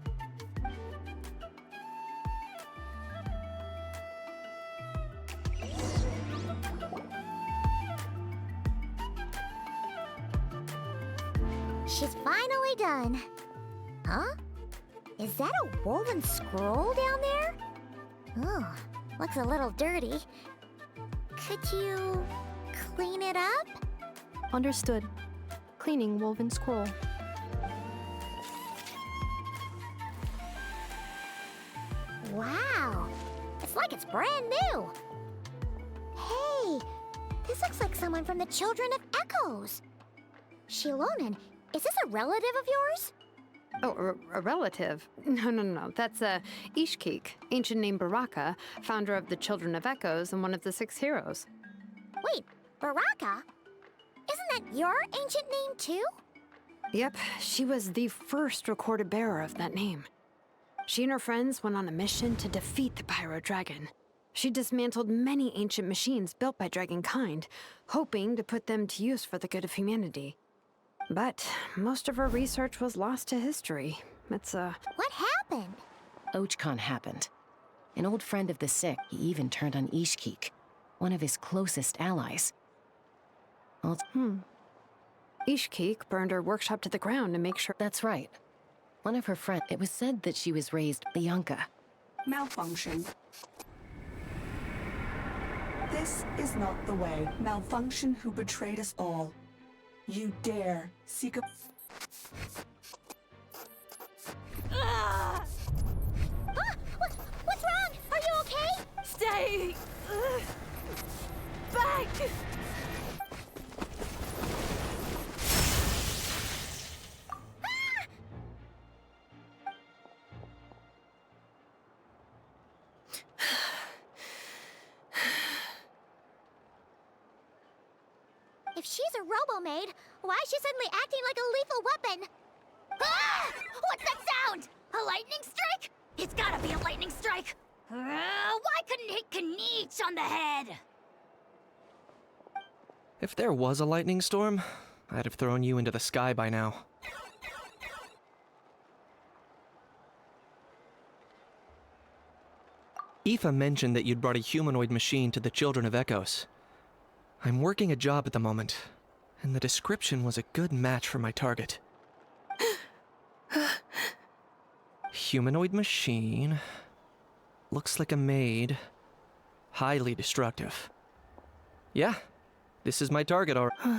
She's finally done. Huh? Is that a woven scroll down there? Oh, looks a little dirty. Could you clean it up? Understood. Cleaning woven scroll. Wow, it's like it's brand new. Hey, this looks like someone from the Children of Echoes. Shilonen, is this a relative of yours? Oh, a relative? No. That's Ishkik, ancient name Baraka, founder of the Children of Echoes and one of the 6 heroes. Wait, Baraka? Isn't that your ancient name too? Yep, she was the first recorded bearer of that name. She and her friends went on a mission to defeat the Pyro Dragon. She dismantled many ancient machines built by Dragonkind, hoping to put them to use for the good of humanity. But most of her research was lost to history. What happened? Ochkon happened. An old friend of the sick, he even turned on Ishkik, one of his closest allies. Ishkik burned her workshop to the ground to make sure— That's right. One of her friends, it was said that she was raised Bianca. Malfunction. This is not the way. Malfunction who betrayed us all. You dare seek a... What's wrong? Are you okay? Stay back! If she's a robo-maid, why is she suddenly acting like a lethal weapon? Ah! What's that sound? A lightning strike? It's gotta be a lightning strike. Why couldn't it hit Kniech on the head? If there was a lightning storm, I'd have thrown you into the sky by now. Aoife mentioned that you'd brought a humanoid machine to the Children of Echoes. I'm working a job at the moment, and the description was a good match for my target. Humanoid machine. Looks like a maid. Highly destructive. Yeah, this is my target, alright. Wait!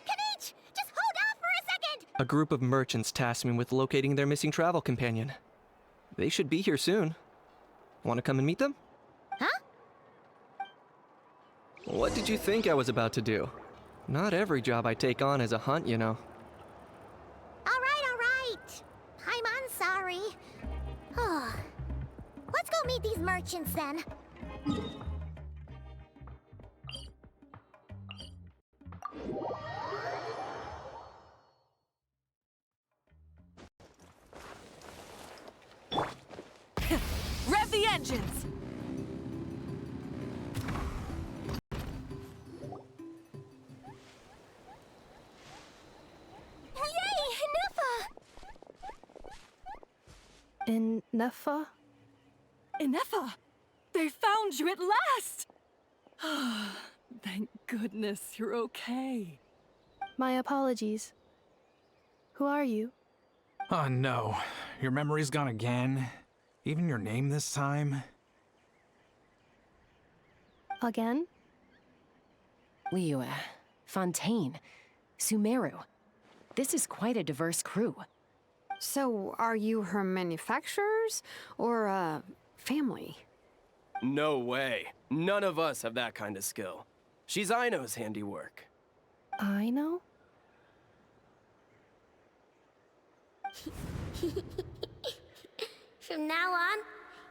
Kniech! Just hold off for a second! A group of merchants tasked me with locating their missing travel companion. They should be here soon. Want to come and meet them? Huh? What did you think I was about to do? Not every job I take on is a hunt, you know. All right. I'm sorry. Let's go meet these merchants then. Rev the engines! In Nefa? Inefa! They found you at last! Thank goodness you're okay. My apologies. Who are you? Oh no, your memory's gone again? Even your name this time? Again? Liyue, Fontaine, Sumeru. This is quite a diverse crew. So, are you her manufacturers or family? No way. None of us have that kind of skill. She's Aino's handiwork. I know? From now on,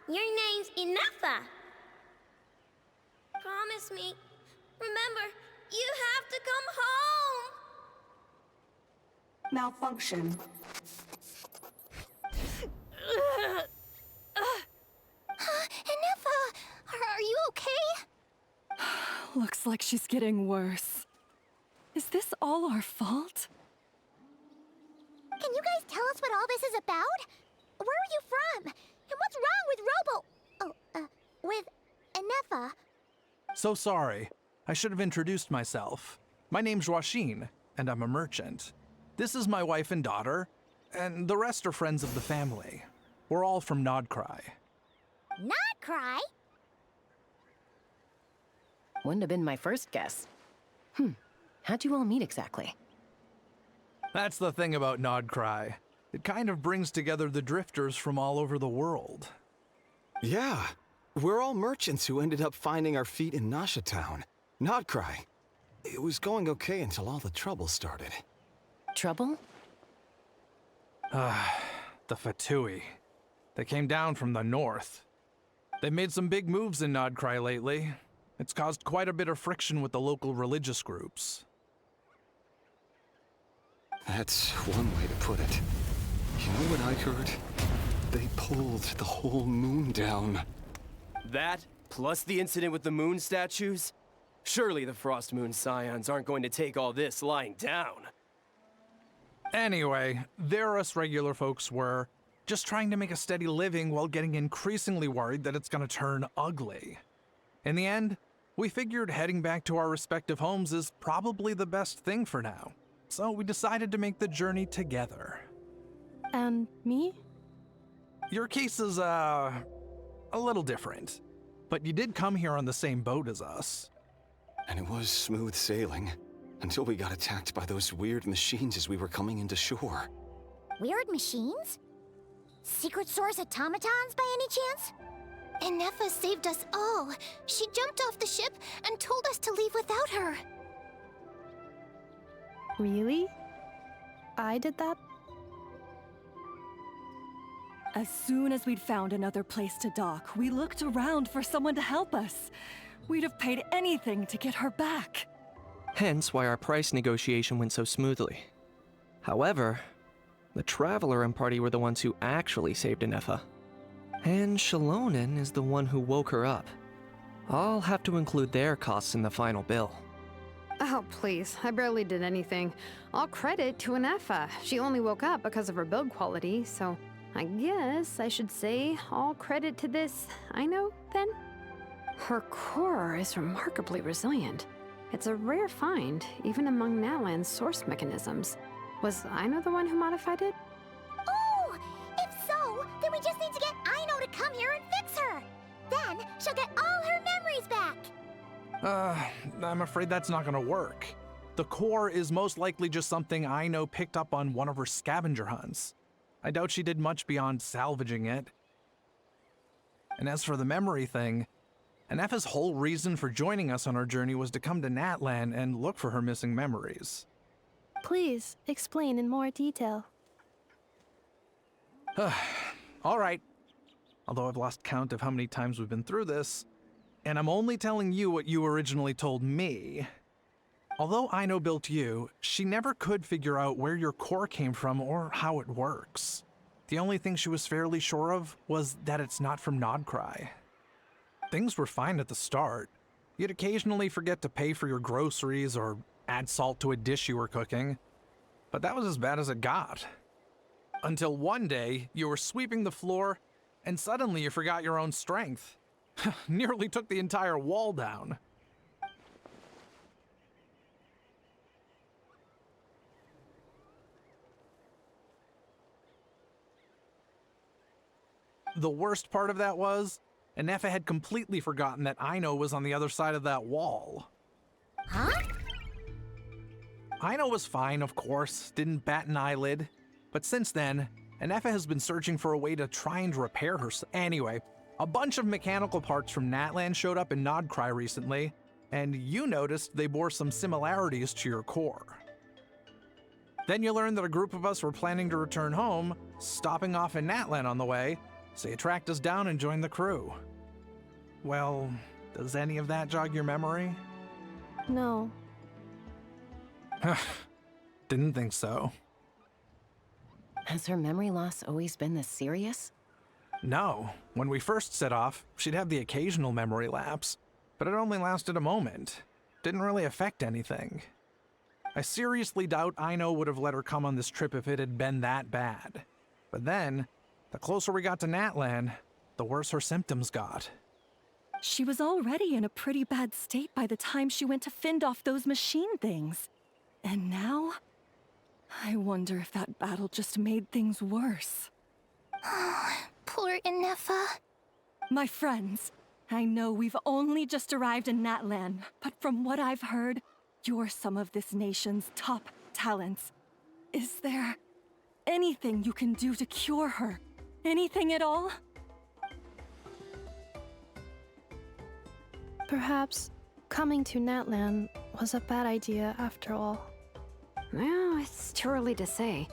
your name's Inefa. Promise me. Remember, you have to come home. Malfunction. looks like she's getting worse. Is this all our fault? Can you guys tell us what all this is about? Where are you from? And what's wrong with with Anefa? So sorry. I should have introduced myself. My name's Joachine, and I'm a merchant. This is my wife and daughter, and the rest are friends of the family. We're all from Nodcry. Nodcry? Wouldn't have been my first guess. How'd you all meet exactly? That's the thing about Nodcry. It kind of brings together the drifters from all over the world. Yeah, we're all merchants who ended up finding our feet in Nasha Town. Nodcry. It was going okay until all the trouble started. Trouble? The Fatui. They came down from the north. They've made some big moves in Nodcry lately. It's caused quite a bit of friction with the local religious groups. That's one way to put it. You know what I heard? They pulled the whole moon down. That, plus the incident with the moon statues? Surely the Frost Moon Scions aren't going to take all this lying down. Anyway, there us regular folks were just trying to make a steady living while getting increasingly worried that it's gonna turn ugly. In the end, we figured heading back to our respective homes is probably the best thing for now. So we decided to make the journey together. And me? Your case is, a little different. But you did come here on the same boat as us. And it was smooth sailing, until we got attacked by those weird machines as we were coming into shore. Weird machines? Secret Source automatons by any chance? Anefa saved us all. She jumped off the ship and told us to leave without her. Really? I did that? As soon as we'd found another place to dock, we looked around for someone to help us. We'd have paid anything to get her back. Hence why our price negotiation went so smoothly. However, the Traveler and party were the ones who actually saved Anefa. And Shalonen is the one who woke her up. I'll have to include their costs in the final bill. Oh, please. I barely did anything. All credit to Anefa. She only woke up because of her build quality, so I guess I should say all credit to this Aino, then? Her core is remarkably resilient. It's a rare find, even among Natlan's source mechanisms. Was Aino the one who modified it? Oh! If so, then we just need to get Aino to come here and fix her. Then she'll get all her memories back. I'm afraid that's not gonna work. The core is most likely just something Aino picked up on one of her scavenger hunts. I doubt she did much beyond salvaging it. And as for the memory thing, Anefa's whole reason for joining us on our journey was to come to Natlan and look for her missing memories. Please, explain in more detail. All right. Although I've lost count of how many times we've been through this, and I'm only telling you what you originally told me. Although Aino built you, she never could figure out where your core came from or how it works. The only thing she was fairly sure of was that it's not from Nodcry. Things were fine at the start. You'd occasionally forget to pay for your groceries or add salt to a dish you were cooking. But that was as bad as it got. Until one day, you were sweeping the floor, and suddenly you forgot your own strength. Nearly took the entire wall down. The worst part of that was, Anefa had completely forgotten that Aino was on the other side of that wall. Huh? Aino was fine, of course, didn't bat an eyelid. But since then, Anefa has been searching for a way to try and repair herself. Anyway, a bunch of mechanical parts from Natlan showed up in Nodcry recently, and you noticed they bore some similarities to your core. Then you learned that a group of us were planning to return home, stopping off in Natlan on the way, so you tracked us down and joined the crew. Well, does any of that jog your memory? No. Didn't think so. Has her memory loss always been this serious? No. When we first set off, she'd have the occasional memory lapse, but it only lasted a moment. didn't really affect anything. I seriously doubt Aino would have let her come on this trip if it had been that bad. But then, the closer we got to Natlan, the worse her symptoms got. She was already in a pretty bad state by the time she went to fend off those machine things. And now, I wonder if that battle just made things worse. Poor Inefa. My friends, I know we've only just arrived in Natlan, but from what I've heard, you're some of this nation's top talents. Is there anything you can do to cure her? Anything at all? Perhaps coming to Natlan was a bad idea after all. Well, it's too early to say.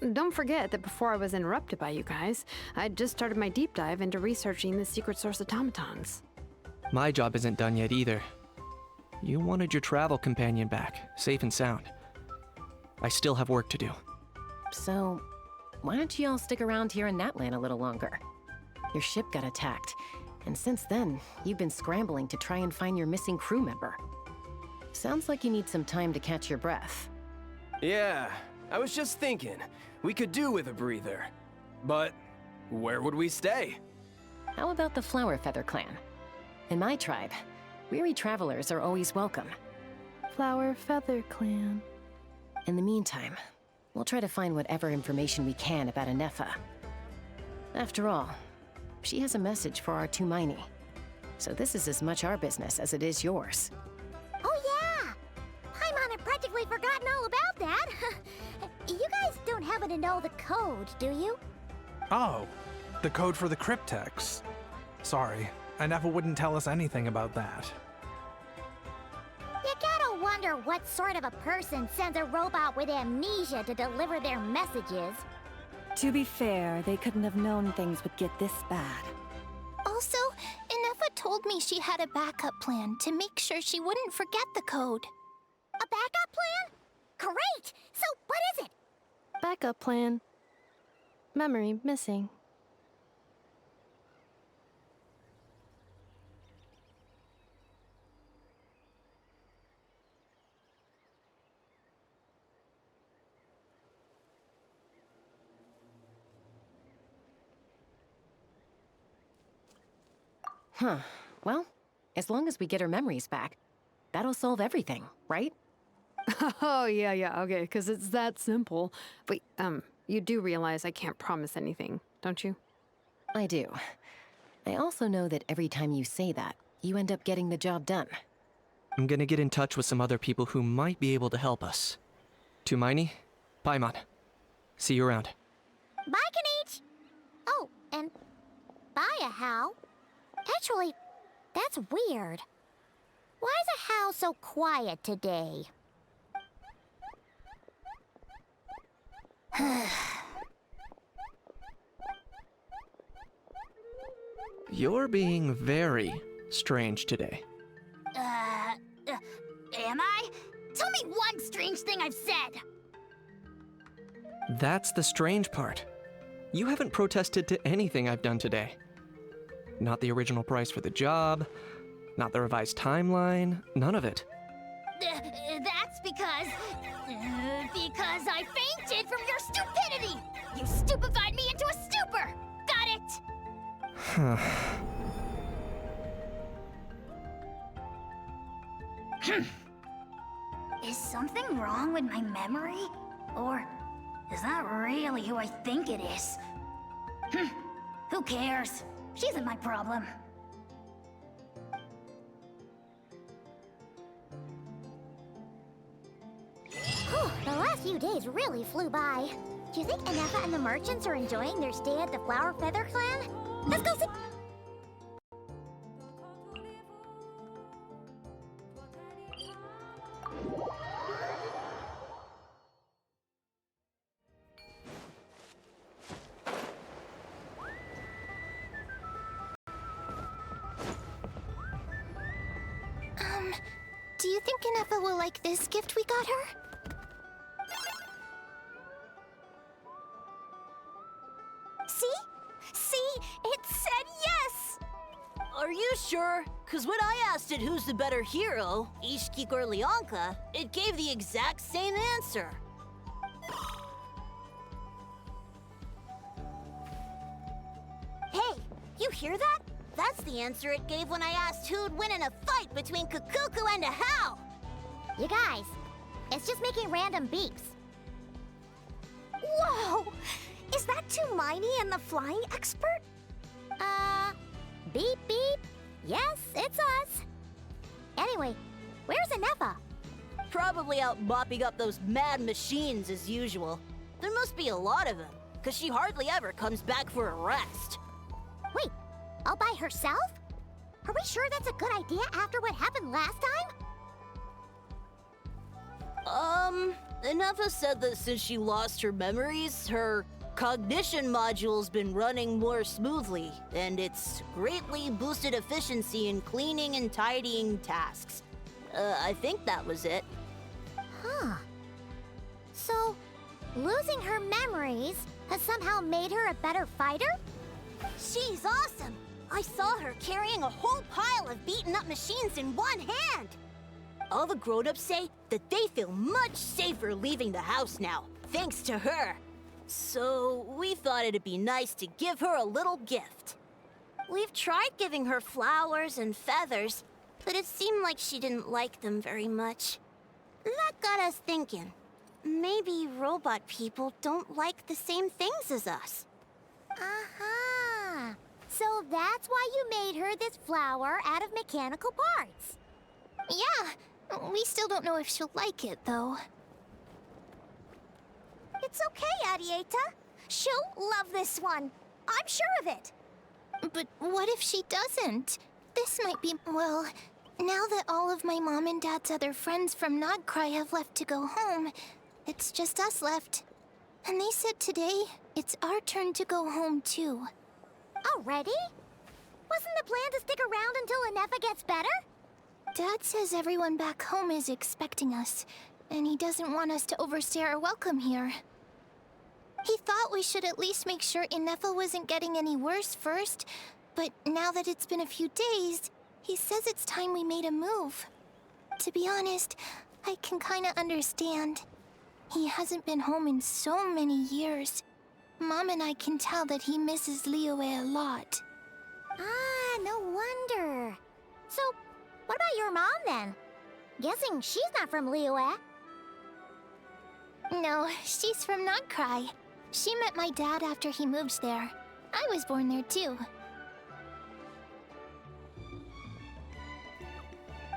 And don't forget that before I was interrupted by you guys, I'd just started my deep dive into researching the secret source automatons. My job isn't done yet either. You wanted your travel companion back, safe and sound. I still have work to do. So, why don't you all stick around here in Natlan a little longer? Your ship got attacked, and since then, you've been scrambling to try and find your missing crew member. Sounds like you need some time to catch your breath. Yeah, I was just thinking, we could do with a breather. But where would we stay? How about the Flower Feather Clan? In my tribe, weary travelers are always welcome. Flower Feather Clan. In the meantime, we'll try to find whatever information we can about Inefa. After all, she has a message for our Tumaini. So this is as much our business as it is yours. Oh yeah! Paimon had practically forgotten all about that. You guys don't happen to know the code, do you? Oh, the code for the cryptex. Sorry, Inefa wouldn't tell us anything about that. You gotta wonder what sort of a person sends a robot with amnesia to deliver their messages. To be fair, they couldn't have known things would get this bad. Also, Inefa told me she had a backup plan to make sure she wouldn't forget the code. A backup plan? Great! So what is it? Backup plan. Memory missing. Huh. Well, as long as we get her memories back, that'll solve everything, right? Oh, yeah, okay, because it's that simple. Wait, you do realize I can't promise anything, don't you? I do. I also know that every time you say that, you end up getting the job done. I'm gonna get in touch with some other people who might be able to help us. Tumaini, Paimon. See you around. Bye, Kanich! Oh, and bye, Hao. Actually, that's weird. Why is Hao so quiet today? You're being very strange today. Am I? Tell me one strange thing I've said! That's the strange part. You haven't protested to anything I've done today. Not the original price for the job, not the revised timeline, none of it. That's because I fainted from your stupidity! You stupefied me into a stupor! Got it? Huh. Is something wrong with my memory? Or is that really who I think it is? Who cares? She isn't my problem. Whew, the last few days really flew by. Do you think Inefa and the merchants are enjoying their stay at the Flower Feather Clan? Let's go see... Do you think Inefa will like this gift we got her? See? See? It said yes! Are you sure? sure? Because when I asked it who's the better hero, Ishkik or Leonka, it gave the exact same answer. Hey, you hear that? That's the answer it gave when I asked who'd win in a fight between Kukuku and a How. You guys, it's just making random beeps. Whoa! Is that Tumaini and the flying expert? Beep beep. Yes, it's us. Anyway, where's Anefa? Probably out mopping up those mad machines as usual. There must be a lot of them, because she hardly ever comes back for a rest. Wait, all by herself? Are we sure that's a good idea after what happened last time? Anefa said that since she lost her memories, her cognition module's been running more smoothly, and it's greatly boosted efficiency in cleaning and tidying tasks. I think that was it. Huh. So, losing her memories has somehow made her a better fighter? She's awesome! I saw her carrying a whole pile of beaten up machines in one hand! All the grown-ups say that they feel much safer leaving the house now, thanks to her. So, we thought it'd be nice to give her a little gift. We've tried giving her flowers and feathers, but it seemed like she didn't like them very much. That got us thinking. Maybe robot people don't like the same things as us. Uh-huh. So that's why you made her this flower out of mechanical parts. Yeah, we still don't know if she'll like it, though. It's okay, Arieta. She'll love this one. I'm sure of it. But what if she doesn't? This might be, well, now that all of my mom and dad's other friends from Nodcry have left to go home, it's just us left. And they said today, it's our turn to go home too. Already? Wasn't the plan to stick around until Anefa gets better? Dad says everyone back home is expecting us, and he doesn't want us to overstay our welcome here. He thought we should at least make sure Inefa wasn't getting any worse first, but now that it's been a few days, he says it's time we made a move. To be honest, I can kinda understand. He hasn't been home in so many years. Mom and I can tell that he misses Liyue a lot. Ah, no wonder. So, what about your mom then? Guessing she's not from Liyue. No, she's from Nodcry. She met my dad after he moved there. I was born there too.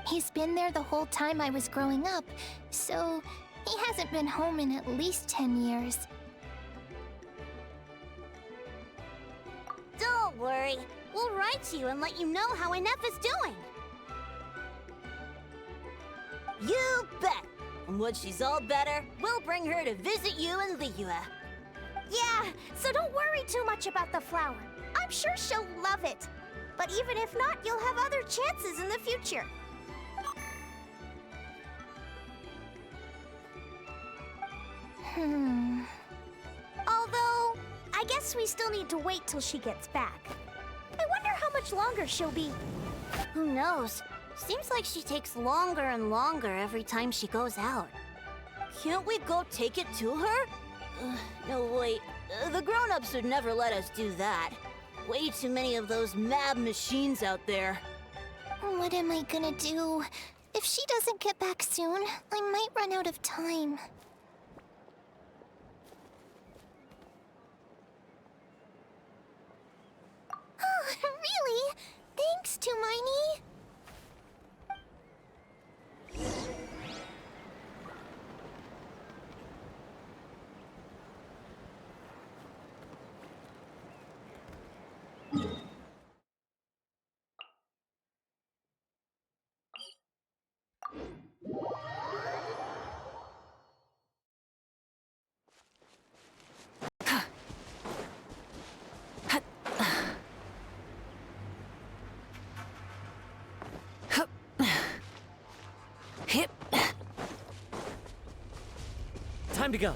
He's been there the whole time I was growing up, so he hasn't been home in at least 10 years. Don't worry. We'll write to you and let you know how Inefa's doing. You bet! And when she's all better, we'll bring her to visit you in Liyue. Yeah, so don't worry too much about the flower. I'm sure she'll love it. But even if not, you'll have other chances in the future. Although, I guess we still need to wait till she gets back. I wonder how much longer she'll be. Who knows? Seems like she takes longer and longer every time she goes out. Can't we go take it to her? No, wait. The grown-ups would never let us do that. Way too many of those mad machines out there. What am I gonna do? If she doesn't get back soon, I might run out of time. Oh, really? Thanks, Tumaini. Time to go.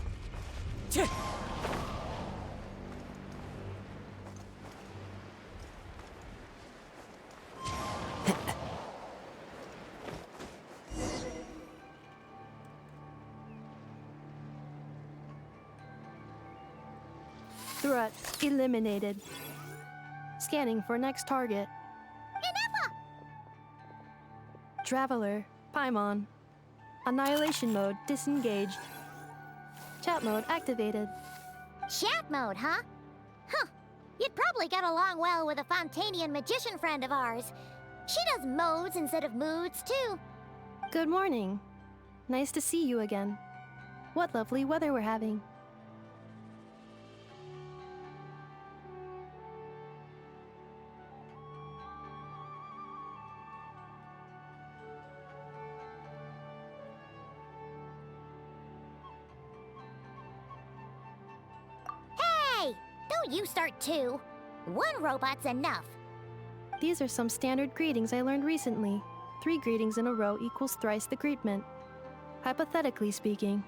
Threat eliminated. Scanning for next target. Inefa! Traveler, Paimon. Annihilation mode disengaged. Chat mode activated. Chat mode, huh? Huh. You'd probably get along well with a Fontanian magician friend of ours. She does modes instead of moods, too. Good morning. Nice to see you again. What lovely weather we're having. Hey! Don't you start too. One robot's enough. These are some standard greetings I learned recently. 3 greetings in a row equals thrice the greetment. Hypothetically speaking.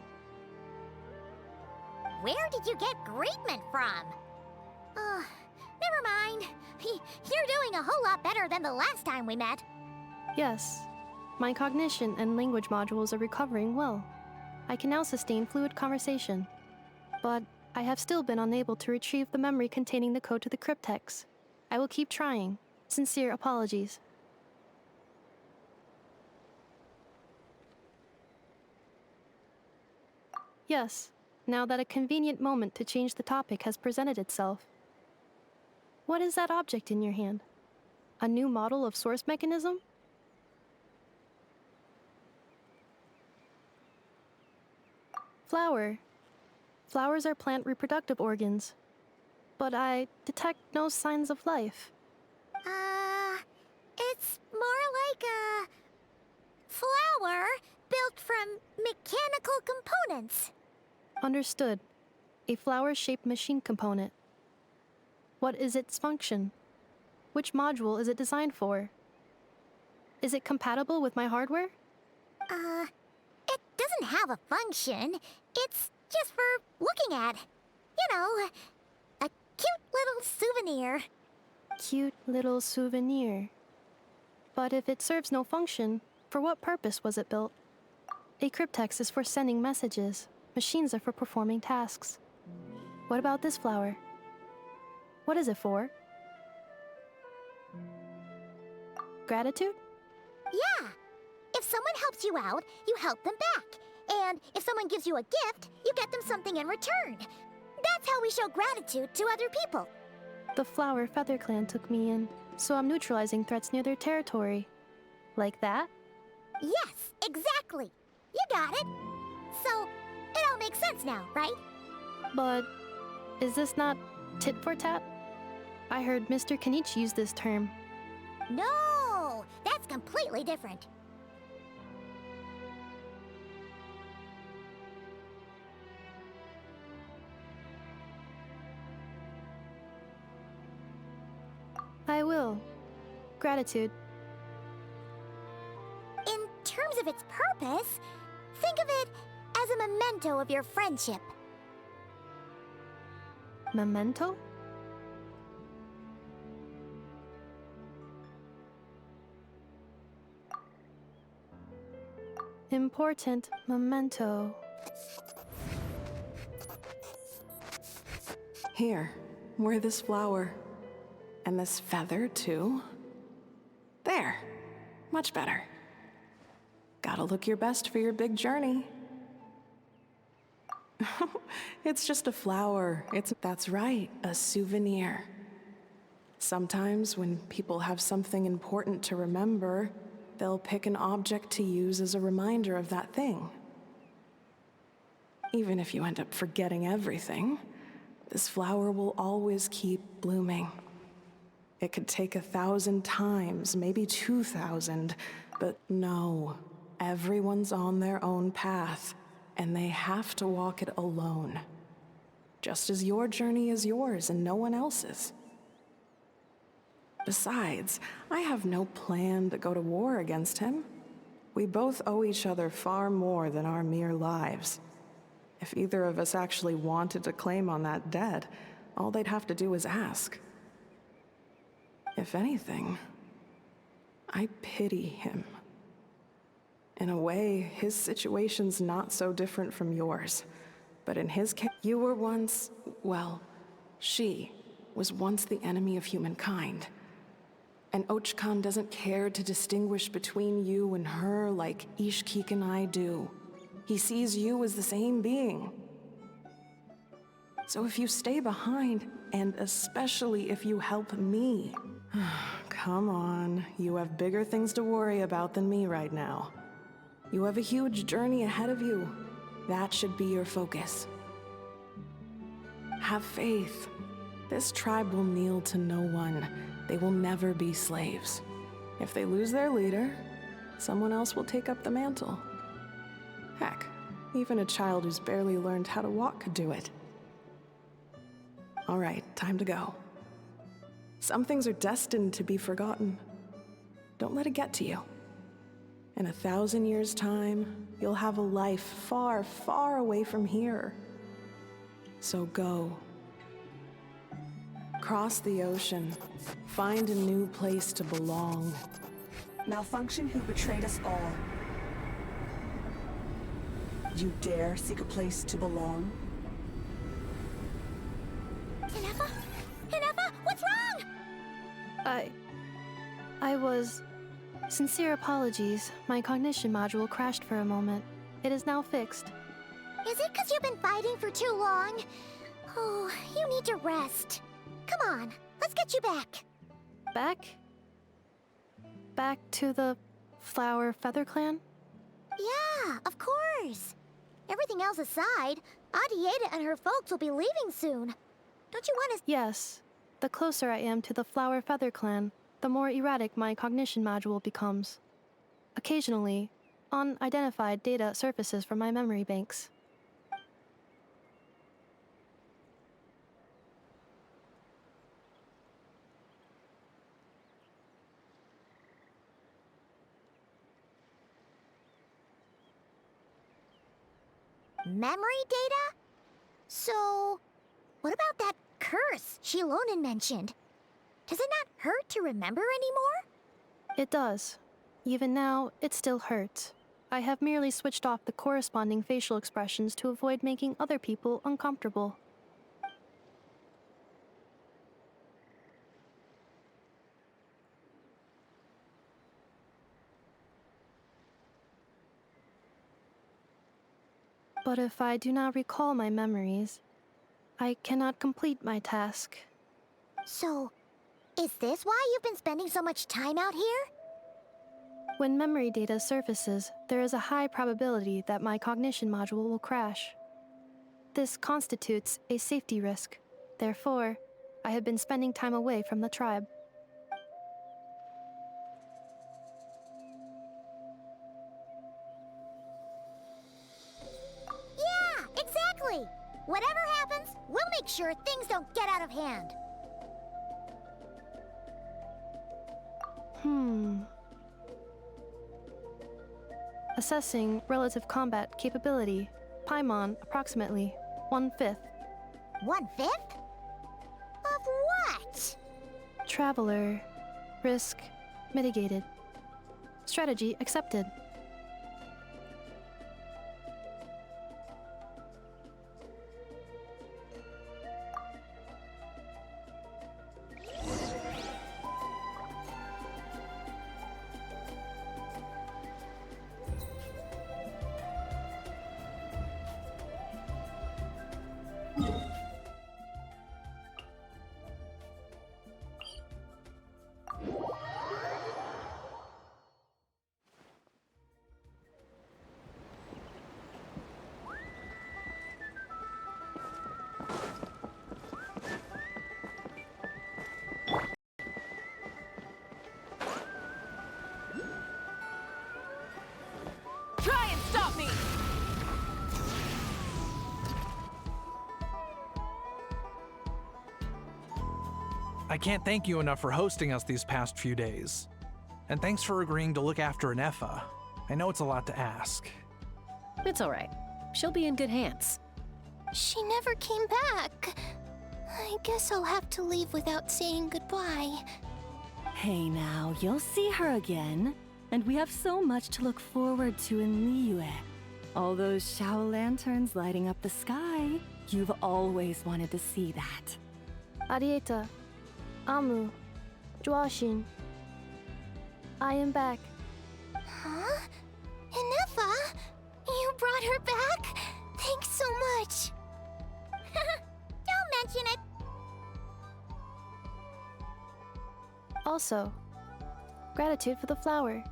Where did you get greetment from? Never mind. You're doing a whole lot better than the last time we met. Yes. My cognition and language modules are recovering well. I can now sustain fluid conversation. But I have still been unable to retrieve the memory containing the code to the cryptex. I will keep trying. Sincere apologies. Yes, now that a convenient moment to change the topic has presented itself. What is that object in your hand? A new model of source mechanism? Flower. Flowers are plant reproductive organs. But I detect no signs of life. It's more like a flower built from mechanical components. Understood. A flower-shaped machine component. What is its function? Which module is it designed for? Is it compatible with my hardware? It doesn't have a function. It's just for looking at. You know, a cute little souvenir. Cute little souvenir. But if it serves no function, for what purpose was it built? A cryptex is for sending messages. Machines are for performing tasks. What about this flower? What is it for? Gratitude? Yeah. If someone helps you out, you help them back. And if someone gives you a gift, you get them something in return. That's how we show gratitude to other people. The Flower Feather Clan took me in, so I'm neutralizing threats near their territory. Like that? Yes, exactly. You got it. So, it all makes sense now, right? But is this not tit for tat? I heard Mr. Kenichi use this term. No, that's completely different. I will. Gratitude. In terms of its purpose, think of it as a memento of your friendship. Memento? Important memento. Here, wear this flower. And this feather, too. There. Much better. Gotta look your best for your big journey. It's just a flower. That's right, a souvenir. Sometimes when people have something important to remember, they'll pick an object to use as a reminder of that thing. Even if you end up forgetting everything, this flower will always keep blooming. It could take 1,000 times, maybe 2,000, but no, everyone's on their own path, and they have to walk it alone. Just as your journey is yours and no one else's. Besides, I have no plan to go to war against him. We both owe each other far more than our mere lives. If either of us actually wanted to claim on that debt, all they'd have to do is ask. If anything, I pity him. In a way, his situation's not so different from yours. But in his case, you were once, well, She was once the enemy of humankind. And Ochkan doesn't care to distinguish between you and her like Ishkik and I do. He sees you as the same being. So if you stay behind, and especially if you help me, come on, you have bigger things to worry about than me right now. You have a huge journey ahead of you. That should be your focus. Have faith. This tribe will kneel to no one. They will never be slaves. If they lose their leader, someone else will take up the mantle. Heck, even a child who's barely learned how to walk could do it. All right, time to go. Some things are destined to be forgotten. Don't let it get to you. In 1,000 years' time, you'll have a life far, far away from here. So go. Cross the ocean. Find a new place to belong. Malfunction who betrayed us all. You dare seek a place to belong? Inefa? Inefa, what's wrong? I was... Sincere apologies. My cognition module crashed for a moment. It is now fixed. Is it because you've been fighting for too long? Oh, you need to rest. Come on, let's get you back. Back? Back to the Flower Feather Clan? Yeah, of course. Everything else aside, Auntie Ada and her folks will be leaving soon. Don't you want to... Yes. The closer I am to the Flower Feather Clan, the more erratic my cognition module becomes. Occasionally, unidentified data surfaces from my memory banks. Memory data? So, what about that curse Shilonen mentioned? Does it not hurt to remember anymore? It does. Even now, it still hurts. I have merely switched off the corresponding facial expressions to avoid making other people uncomfortable. But if I do not recall my memories, I cannot complete my task. So, is this why you've been spending so much time out here? When memory data surfaces, there is a high probability that my cognition module will crash. This constitutes a safety risk. Therefore, I have been spending time away from the tribe. Yeah, exactly! Whatever happens, we'll make sure things don't get out of hand. Assessing relative combat capability. Paimon, approximately 1/5. 1/5? Of what? Traveler. Risk mitigated. Strategy accepted. Try and stop me! I can't thank you enough for hosting us these past few days. And thanks for agreeing to look after Inefa. I know it's a lot to ask. It's all right. She'll be in good hands. She never came back. I guess I'll have to leave without saying goodbye. Hey now, you'll see her again. And we have so much to look forward to in Liyue. All those Shao lanterns lighting up the sky. You've always wanted to see that. Arieta, Amu, Joashin. I am back. Huh? Inefa? You brought her back? Thanks so much. Don't mention it. Also, gratitude for the flower.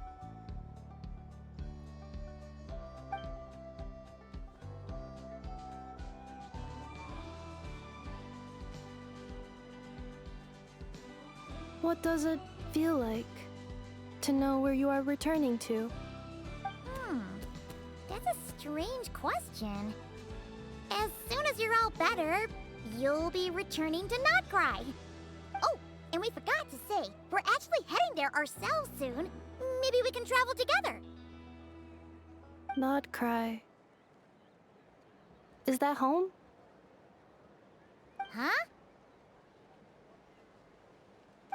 What does it feel like to know where you are returning to? That's a strange question. As soon as you're all better, you'll be returning to Notcry. Oh, and we forgot to say, we're actually heading there ourselves soon. Maybe we can travel together. Not cry. Is that home? Huh?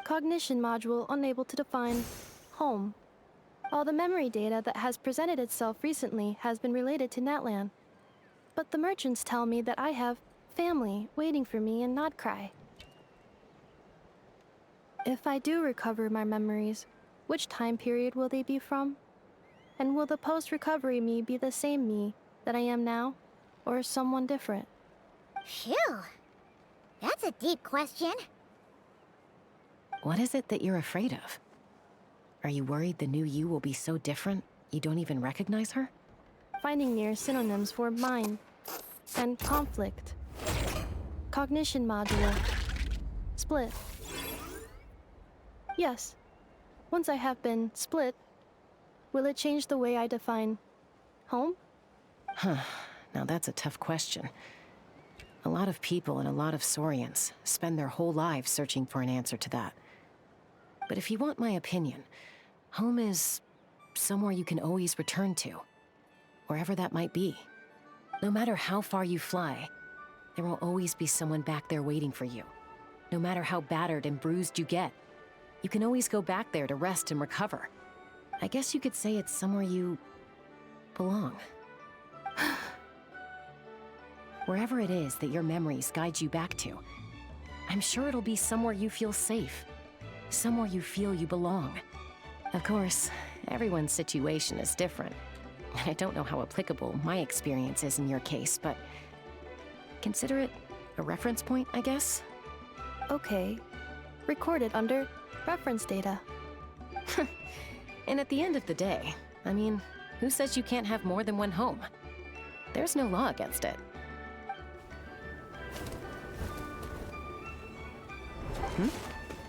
Cognition module unable to define home. All the memory data that has presented itself recently has been related to Natlan. But the merchants tell me that I have family waiting for me in Notcry. If I do recover my memories, which time period will they be from? And will the post-recovery me be the same me that I am now, or someone different? Phew. That's a deep question. What is it that you're afraid of? Are you worried the new you will be so different you don't even recognize her? Finding near synonyms for mind and conflict. Cognition module. Split. Yes. Once I have been split, will it change the way I define home? Huh. Now that's a tough question. A lot of people and a lot of Saurians spend their whole lives searching for an answer to that. But if you want my opinion, home is somewhere you can always return to, wherever that might be. No matter how far you fly, there will always be someone back there waiting for you. No matter how battered and bruised you get, you can always go back there to rest and recover. I guess you could say it's somewhere you belong. Wherever it is that your memories guide you back to, I'm sure it'll be somewhere you feel safe, somewhere you feel you belong. Of course, everyone's situation is different. I don't know how applicable my experience is in your case, but consider it a reference point, I guess? Okay. Recorded under reference data. And at the end of the day, I mean, who says you can't have more than one home? There's no law against it.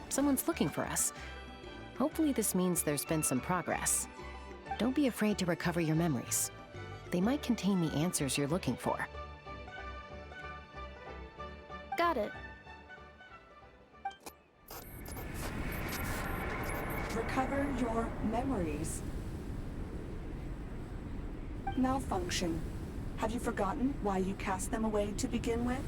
Someone's looking for us. Hopefully this means there's been some progress. Don't be afraid to recover your memories. They might contain the answers you're looking for. Got it. Recover your memories. Malfunction. Have you forgotten why you cast them away to begin with?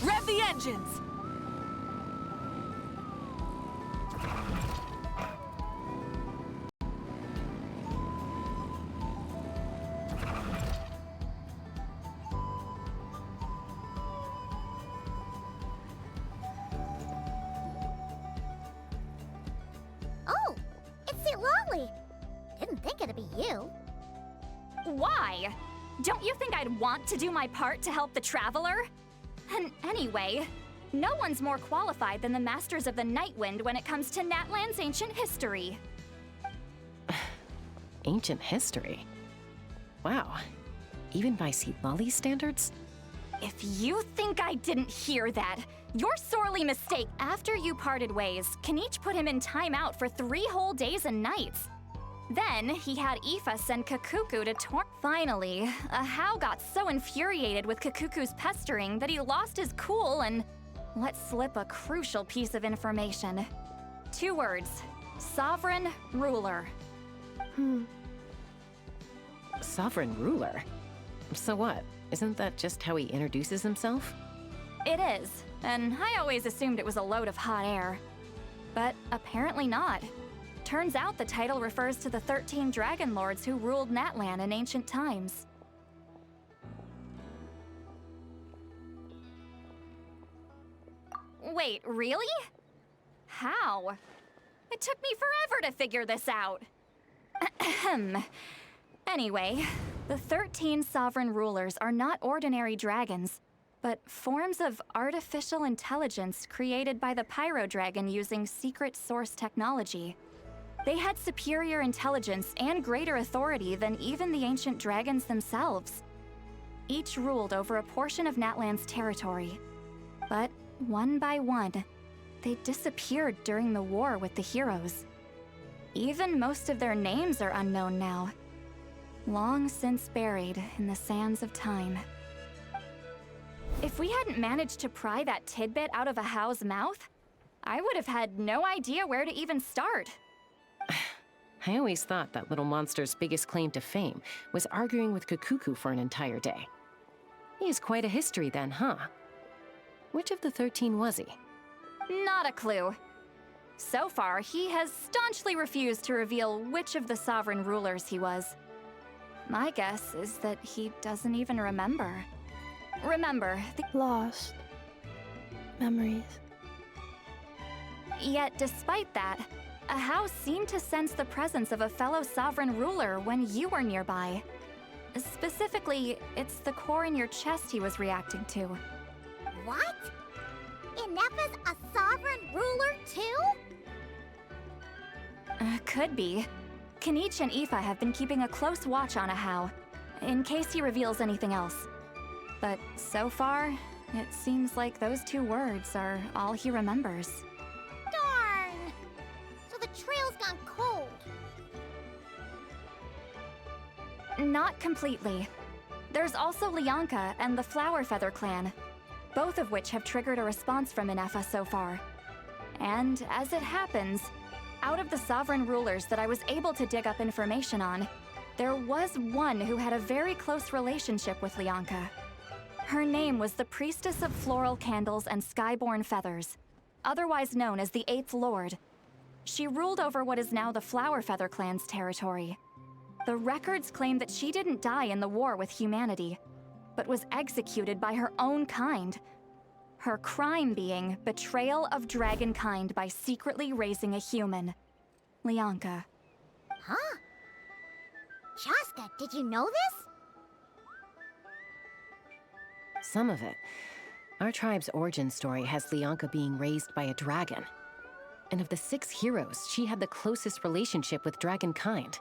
Rev the engines! Oh, it's St. Lolly. Didn't think it'd be you. Why? Don't you think I'd want to do my part to help the Traveler? And anyway, no one's more qualified than the Masters of the Nightwind when it comes to Natlan's ancient history. Ancient history? Wow. Even by St. Lolly's standards? If you think I didn't hear that, you're sorely mistaken. After you parted ways, Kaniche put him in timeout for 3 whole days and nights. Then, he had Aoife send Kakuku to Finally, Ahau got so infuriated with Kakuku's pestering that he lost his cool and let slip a crucial piece of information. 2 words. Sovereign Ruler. Sovereign ruler? So what? Isn't that just how he introduces himself? It is, and I always assumed it was a load of hot air. But apparently not. Turns out the title refers to the 13 Dragon Lords who ruled Natlan in ancient times. Wait, really? How? It took me forever to figure this out. Ahem. Anyway, the 13 sovereign rulers are not ordinary dragons, but forms of artificial intelligence created by the Pyro Dragon using secret source technology. They had superior intelligence and greater authority than even the ancient dragons themselves. Each ruled over a portion of Natlan's territory. But one by one, they disappeared during the war with the heroes. Even most of their names are unknown now, long since buried in the sands of time. If we hadn't managed to pry that tidbit out of Ahau's mouth, I would have had no idea where to even start. I always thought that little monster's biggest claim to fame was arguing with Kakuku for an entire day. He has quite a history then, huh? Which of the 13 was he? Not a clue. So far, he has staunchly refused to reveal which of the sovereign rulers he was. My guess is that he doesn't even remember. Remember, Lost. Memories. Yet, despite that, Ahau seemed to sense the presence of a fellow sovereign ruler when you were nearby. Specifically, it's the core in your chest he was reacting to. What? Inepa's a sovereign ruler too? Could be. Kanich and Aoife have been keeping a close watch on Ahau, in case he reveals anything else. But so far, it seems like those 2 words are all he remembers. Darn! So the trail's gone cold. Not completely. There's also Lianka and the Flower Feather clan, both of which have triggered a response from Inepa so far. And as it happens, out of the sovereign rulers that I was able to dig up information on, there was one who had a very close relationship with Lianka. Her name was the Priestess of Floral Candles and Skyborn Feathers, otherwise known as the 8th Lord. She ruled over what is now the Flower Feather clan's territory. The records claim that she didn't die in the war with humanity, but was executed by her own kind. Her crime being betrayal of dragonkind by secretly raising a human. Lianka. Huh? Shaska, did you know this? Some of it. Our tribe's origin story has Lianka being raised by a dragon. And of the 6 heroes, she had the closest relationship with dragonkind.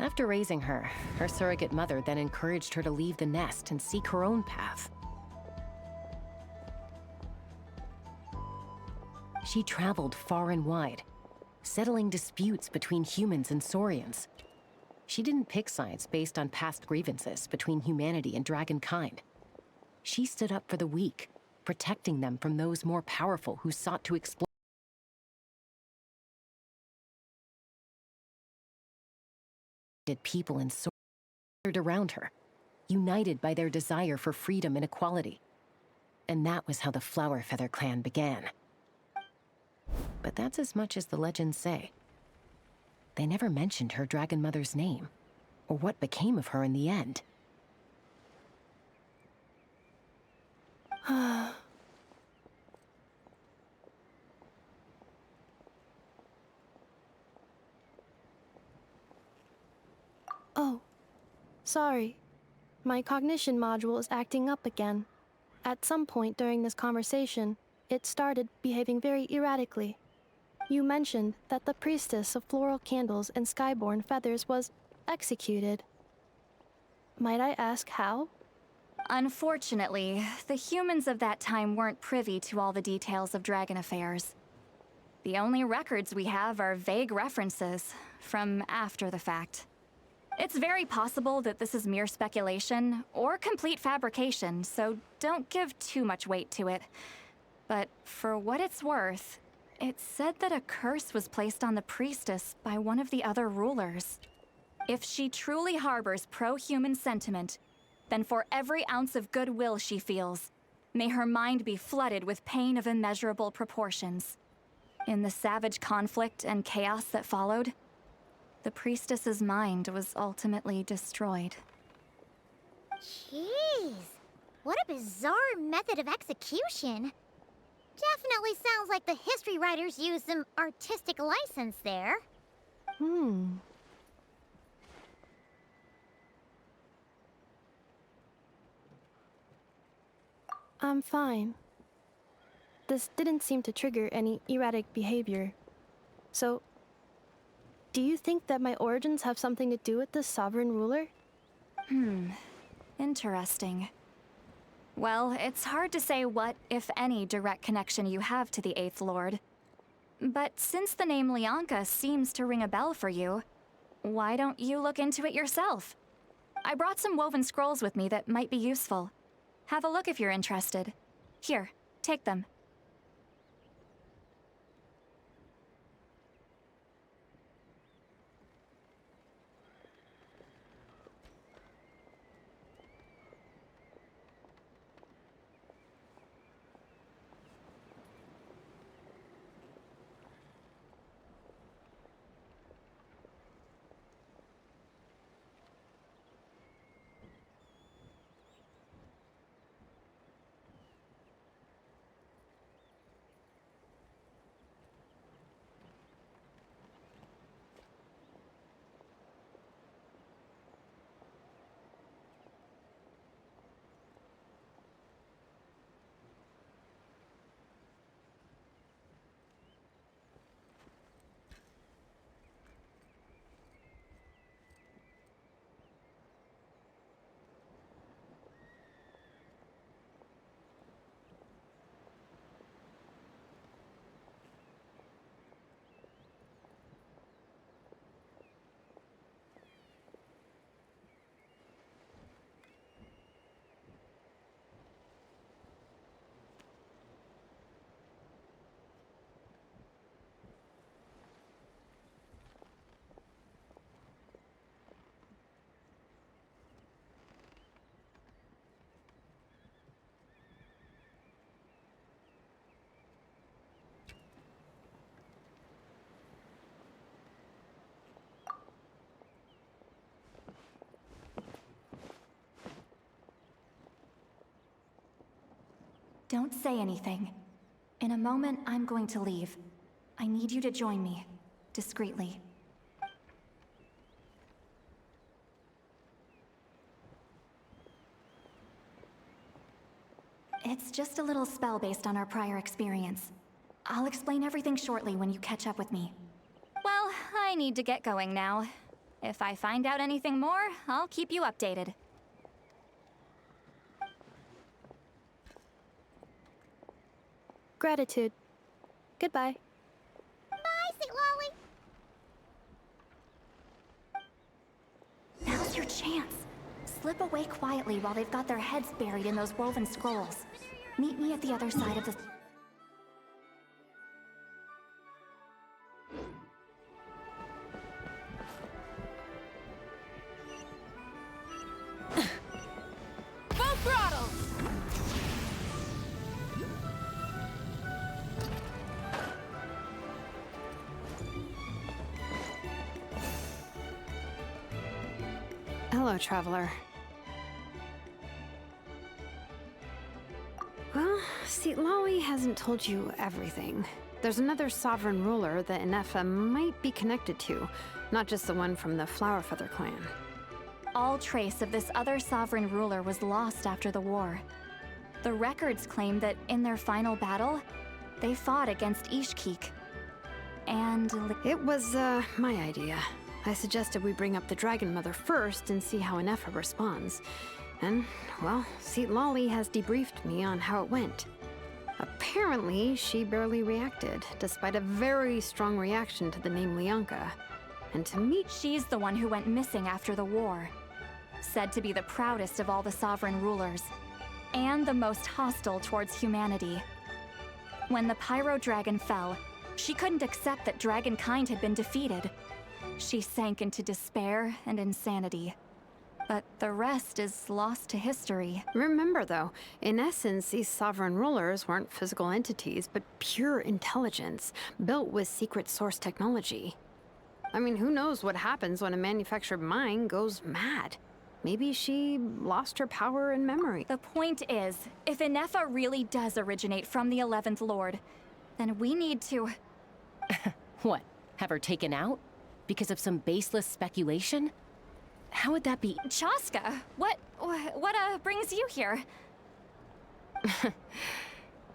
After raising her, her surrogate mother then encouraged her to leave the nest and seek her own path. She traveled far and wide, settling disputes between humans and Saurians. She didn't pick sides based on past grievances between humanity and dragonkind. She stood up for the weak, protecting them from those more powerful who sought to exploit people and Saurians around her, united by their desire for freedom and equality. And that was how the Flower Feather clan began. But that's as much as the legends say. They never mentioned her dragon mother's name, or what became of her in the end. Oh, sorry. My cognition module is acting up again. At some point during this conversation, it started behaving very erratically. You mentioned that the priestess of floral candles and skyborn feathers was executed. Might I ask how? Unfortunately, the humans of that time weren't privy to all the details of dragon affairs. The only records we have are vague references from after the fact. It's very possible that this is mere speculation or complete fabrication, so don't give too much weight to it. But for what it's worth, it's said that a curse was placed on the priestess by one of the other rulers. If she truly harbors pro-human sentiment, then for every ounce of goodwill she feels, may her mind be flooded with pain of immeasurable proportions. In the savage conflict and chaos that followed, the priestess's mind was ultimately destroyed. Jeez, what a bizarre method of execution. Definitely sounds like the history writers used some artistic license there. I'm fine. This didn't seem to trigger any erratic behavior. So, do you think that my origins have something to do with this sovereign ruler? Interesting. Well, it's hard to say what, if any, direct connection you have to the Eighth Lord. But since the name Lianka seems to ring a bell for you, why don't you look into it yourself? I brought some woven scrolls with me that might be useful. Have a look if you're interested. Here, take them. Don't say anything. In a moment, I'm going to leave. I need you to join me, discreetly. It's just a little spell based on our prior experience. I'll explain everything shortly when you catch up with me. Well, I need to get going now. If I find out anything more, I'll keep you updated. Gratitude. Goodbye. Bye, Sweet Lolly. Now's your chance. Slip away quietly while they've got their heads buried in those woven scrolls. Meet me at the other side of the... Full throttle! Hello, traveler. Well, Lolly hasn't told you everything. There's another sovereign ruler that Inefa might be connected to, not just the one from the Flowerfeather clan. All trace of this other sovereign ruler was lost after the war. The records claim that in their final battle, they fought against Ishkik. And... It was, my idea. I suggested we bring up the Dragon Mother first and see how Inefa responds. And, well, Lolly has debriefed me on how it went. Apparently, she barely reacted, despite a very strong reaction to the name Lianka. And to me, she's the one who went missing after the war. Said to be the proudest of all the sovereign rulers, and the most hostile towards humanity. When the Pyro Dragon fell, she couldn't accept that dragonkind had been defeated. She sank into despair and insanity. But the rest is lost to history. Remember, though, in essence, these sovereign rulers weren't physical entities, but pure intelligence, built with secret source technology. I mean, who knows what happens when a manufactured mind goes mad? Maybe she lost her power and memory. The point is, if Inefa really does originate from the 11th Lord, then we need to... What? Have her taken out? Because of some baseless speculation? How would that be? Chaska, what brings you here?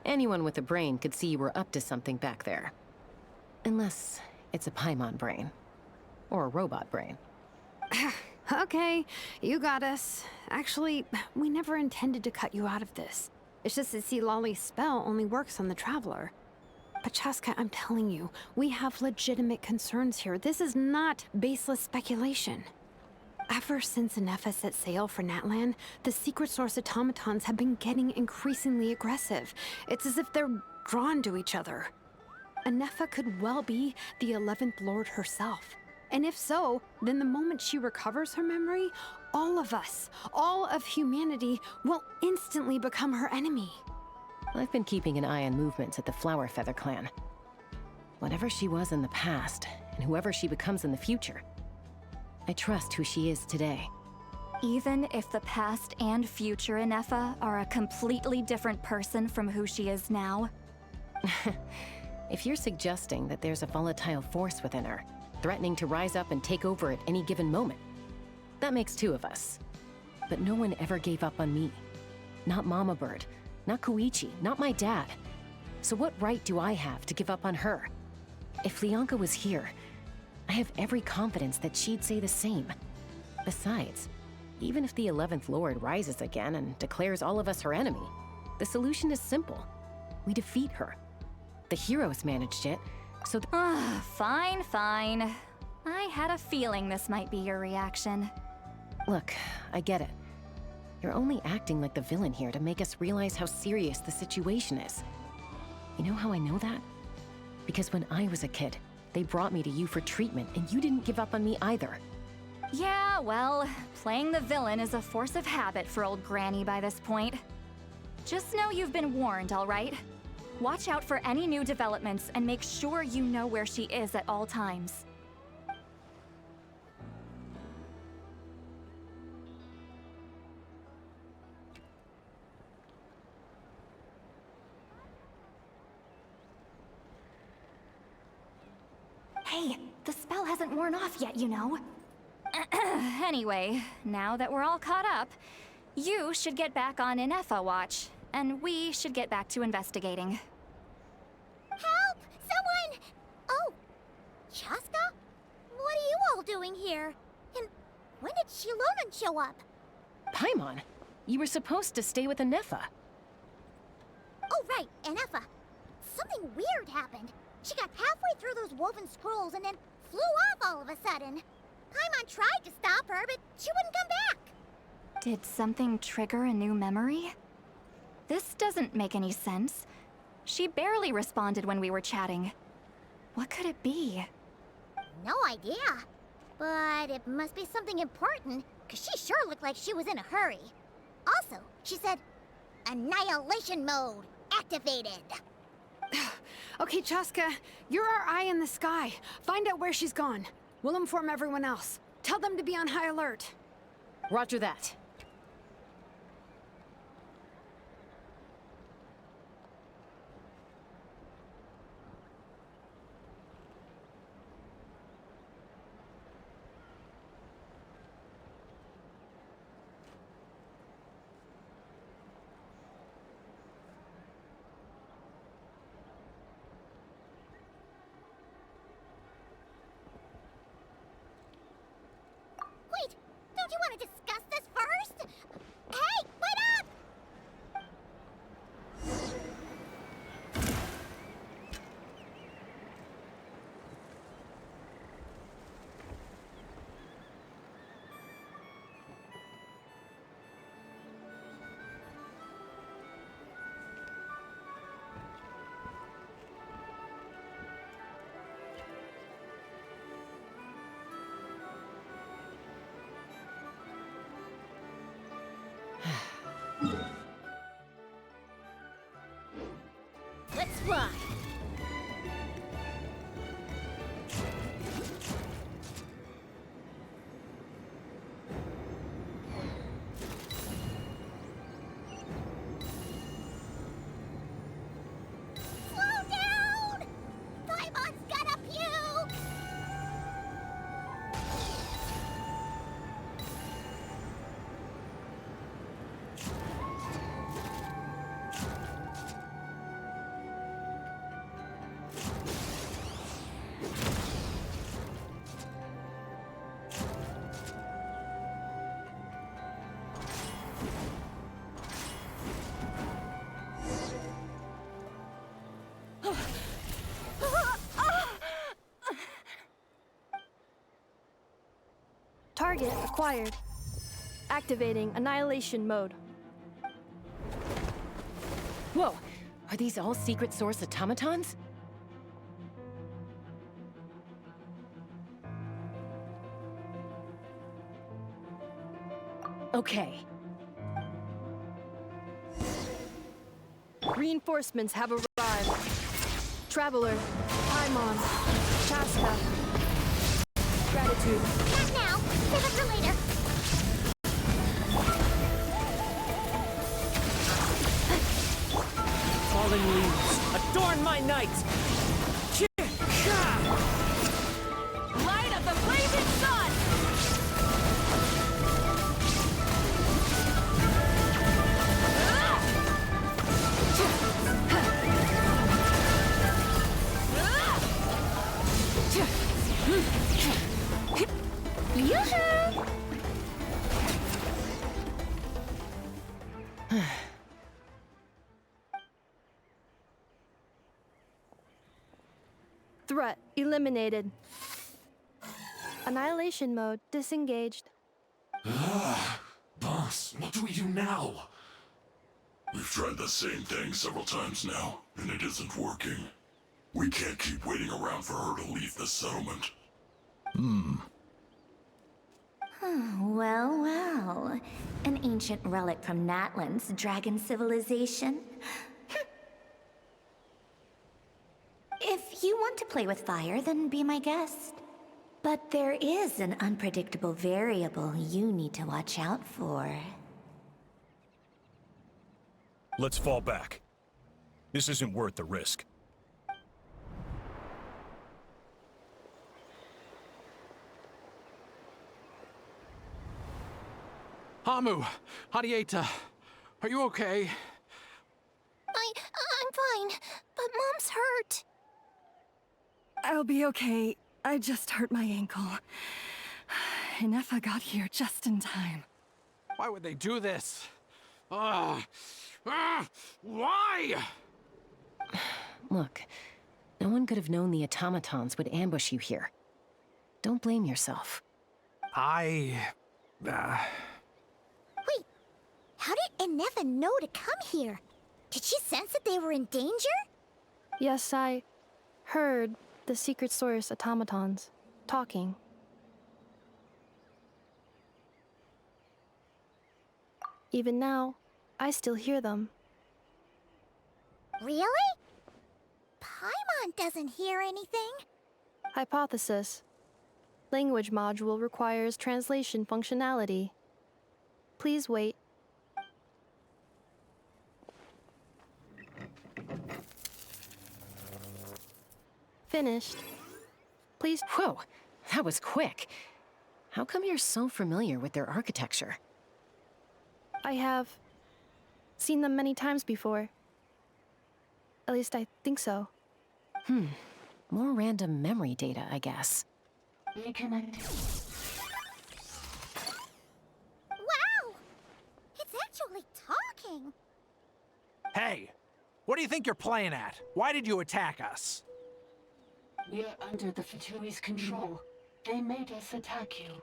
Anyone with a brain could see you were up to something back there. Unless it's a Paimon brain. Or a robot brain. Okay, you got us. Actually, we never intended to cut you out of this. It's just that see, Lolly's spell only works on the Traveler. But Chaska, I'm telling you, we have legitimate concerns here. This is not baseless speculation. Ever since Inefa set sail for Natlan, the secret source automatons have been getting increasingly aggressive. It's as if they're drawn to each other. Inefa could well be the 11th Lord herself. And if so, then the moment she recovers her memory, all of us, all of humanity, will instantly become her enemy. I've been keeping an eye on movements at the Flower Feather clan. Whatever she was in the past, and whoever she becomes in the future, I trust who she is today. Even if the past and future Inefa are a completely different person from who she is now? If you're suggesting that there's a volatile force within her, threatening to rise up and take over at any given moment, that makes two of us. But no one ever gave up on me. Not Mama Bird, not Koichi, not my dad. So what right do I have to give up on her? If Leonka was here, I have every confidence that she'd say the same. Besides, even if the 11th Lord rises again and declares all of us her enemy, the solution is simple. We defeat her. The heroes managed it, so Fine, fine. I had a feeling this might be your reaction. Look, I get it. You're only acting like the villain here to make us realize how serious the situation is. You know how I know that? Because when I was a kid, they brought me to you for treatment, and you didn't give up on me either. Yeah, well, playing the villain is a force of habit for old Granny by this point. Just know you've been warned, all right? Watch out for any new developments and make sure you know where she is at all times. Hey, the spell hasn't worn off yet, you know. Anyway, now that we're all caught up, you should get back on Inefa watch, and we should get back to investigating. Help! Someone! Oh, Chaska? What are you all doing here? And when did Shilonan show up? Paimon, you were supposed to stay with Inefa. Oh, right, Inefa. Something weird happened. She got halfway through those woven scrolls and then flew off all of a sudden. Paimon tried to stop her, but she wouldn't come back. Did something trigger a new memory? This doesn't make any sense. She barely responded when we were chatting. What could it be? No idea. But it must be something important, because she sure looked like she was in a hurry. Also, she said, Annihilation mode activated. Okay, Chaska, you're our eye in the sky. Find out where she's gone. We'll inform everyone else. Tell them to be on high alert. Roger that. Wait, don't you want to discuss this first? Target acquired. Activating Annihilation Mode. Whoa! Are these all secret source automatons? Okay. Reinforcements have arrived. Traveler, Paimon, Chaska. Gratitude. Not now. Save it for later. Falling leaves, adorn my night! Light of the blazing sun! Yoo-hoo! Threat eliminated. Annihilation Mode disengaged. Boss, what do we do now? We've tried the same thing several times now, and it isn't working. We can't keep waiting around for her to leave the settlement. Well, well. An ancient relic from Natlan's dragon civilization. If you want to play with fire, then be my guest. But there is an unpredictable variable you need to watch out for. Let's fall back. This isn't worth the risk. Hamu, Hadieta, are you okay? I'm fine, but Mom's hurt. I'll be okay. I just hurt my ankle. Inefa got here just in time. Why would they do this? Why? Look, no one could have known the automatons would ambush you here. Don't blame yourself. Wait, how did Inefa know to come here? Did she sense that they were in danger? Yes, I heard the secret source automatons talking. Even now, I still hear them. Really? Paimon doesn't hear anything. Hypothesis. Language module requires translation functionality. Please wait. Finished. Please. Whoa, that was quick. How come you're so familiar with their architecture? I have seen them many times before. At least I think so. More random memory data, I guess. Reconnecting. Wow! It's actually talking. Hey, what do you think you're playing at? Why did you attack us? We're under the Fatui's control. They made us attack you.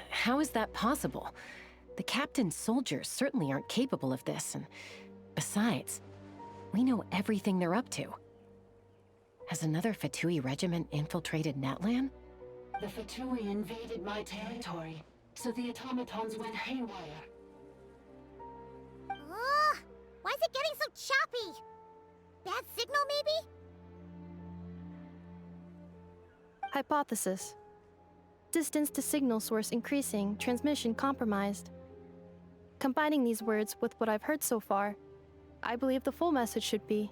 How is that possible? The captain's soldiers certainly aren't capable of this, and besides, we know everything they're up to. Has another Fatui regiment infiltrated Natlan? The Fatui invaded my territory, so the automatons went haywire. Why is it getting so choppy? Bad signal, maybe? Hypothesis. Distance to signal source increasing, transmission compromised. Combining these words with what I've heard so far, I believe the full message should be: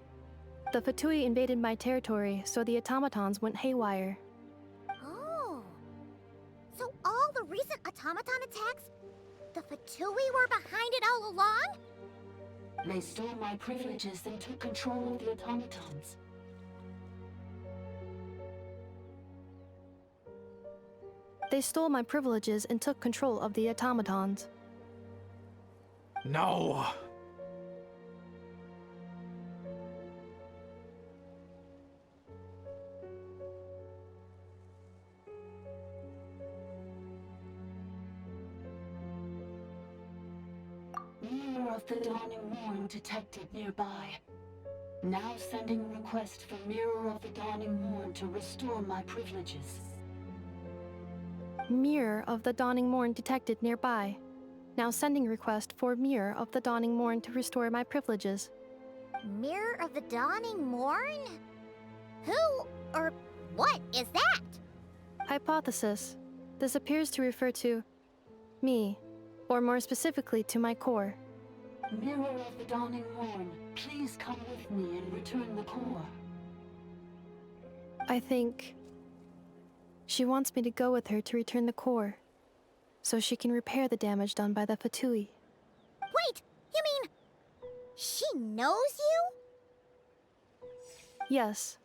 the Fatui invaded my territory, so the automatons went haywire. Oh. So all the recent automaton attacks, the Fatui were behind it all along? They stole my privileges and took control of the automatons. They stole my privileges and took control of the automatons. No. the Dawning Morn detected nearby. Now sending request for Mirror of the Dawning Morn to restore my privileges. Mirror of the Dawning Morn detected nearby. Now sending request for Mirror of the Dawning Morn to restore my privileges. Mirror of the Dawning Morn? Who or what is that? Hypothesis. This appears to refer to me, or more specifically to my core. Mirror of the Dawning Morn, please come with me and return the core. I think she wants me to go with her to return the core, so she can repair the damage done by the Fatui. Wait, you mean she knows you? Yes.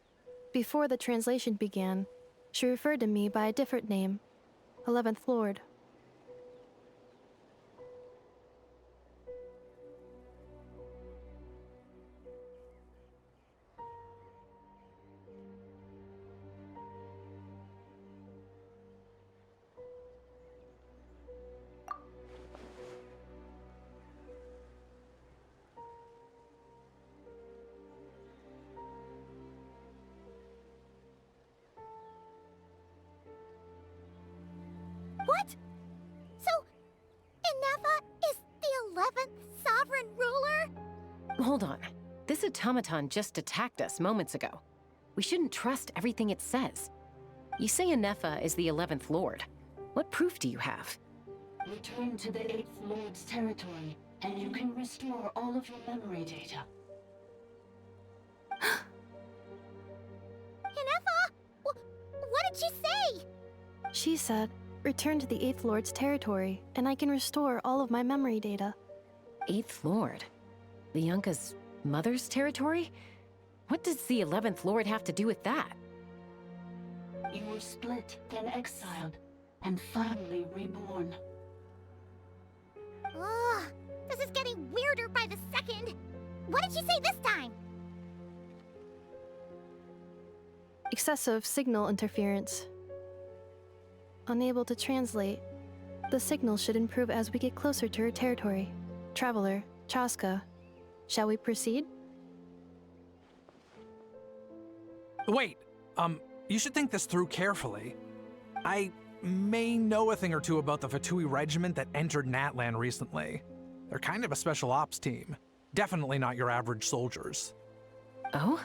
Before the translation began, she referred to me by a different name, 11th Lord. What? So, Inefa is the 11th sovereign ruler? Hold on. This automaton just attacked us moments ago. We shouldn't trust everything it says. You say Inefa is the 11th Lord. What proof do you have? Return to the 8th Lord's territory, and you can restore all of your memory data. Inefa? What did she say? She said, return to the 8th Lord's territory, and I can restore all of my memory data. 8th Lord? The Yunka's mother's territory? What does the 11th Lord have to do with that? You were split, then exiled, and finally reborn. Ugh, this is getting weirder by the second. What did she say this time? Excessive signal interference. Unable to translate. The signal should improve as we get closer to her territory. Traveler, Chaska, shall we proceed? Wait, you should think this through carefully. I may know a thing or two about the Fatui regiment that entered Natlan recently. They're kind of a special ops team. Definitely not your average soldiers. Oh?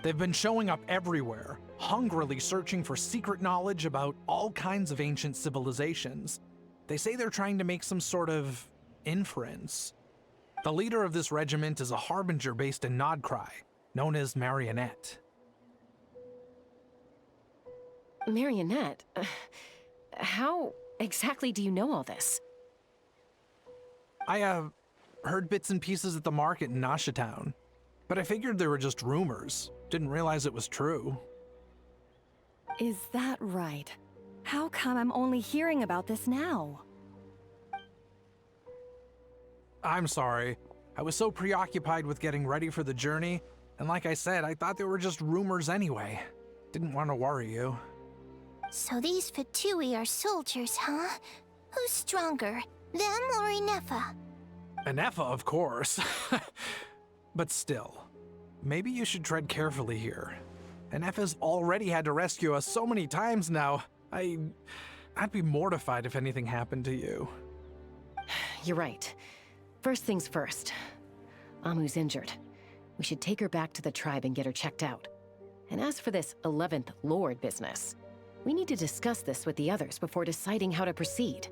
They've been showing up everywhere, hungrily searching for secret knowledge about all kinds of ancient civilizations. They say they're trying to make some sort of inference. The leader of this regiment is a harbinger based in Nodcry, known as Marionette. Marionette? How exactly do you know all this? I, heard bits and pieces at the market in Nasha Town, but I figured they were just rumors. Didn't realize it was true. Is that right? How come I'm only hearing about this now? I'm sorry. I was so preoccupied with getting ready for the journey, and like I said, I thought they were just rumors anyway. Didn't want to worry you. So these Fatui are soldiers, huh? Who's stronger, them or Inefa? Inefa, of course. But still, maybe you should tread carefully here. Inefa's already had to rescue us so many times now. I'd be mortified if anything happened to you. You're right. First things first. Amu's injured. We should take her back to the tribe and get her checked out. And as for this 11th Lord business, we need to discuss this with the others before deciding how to proceed.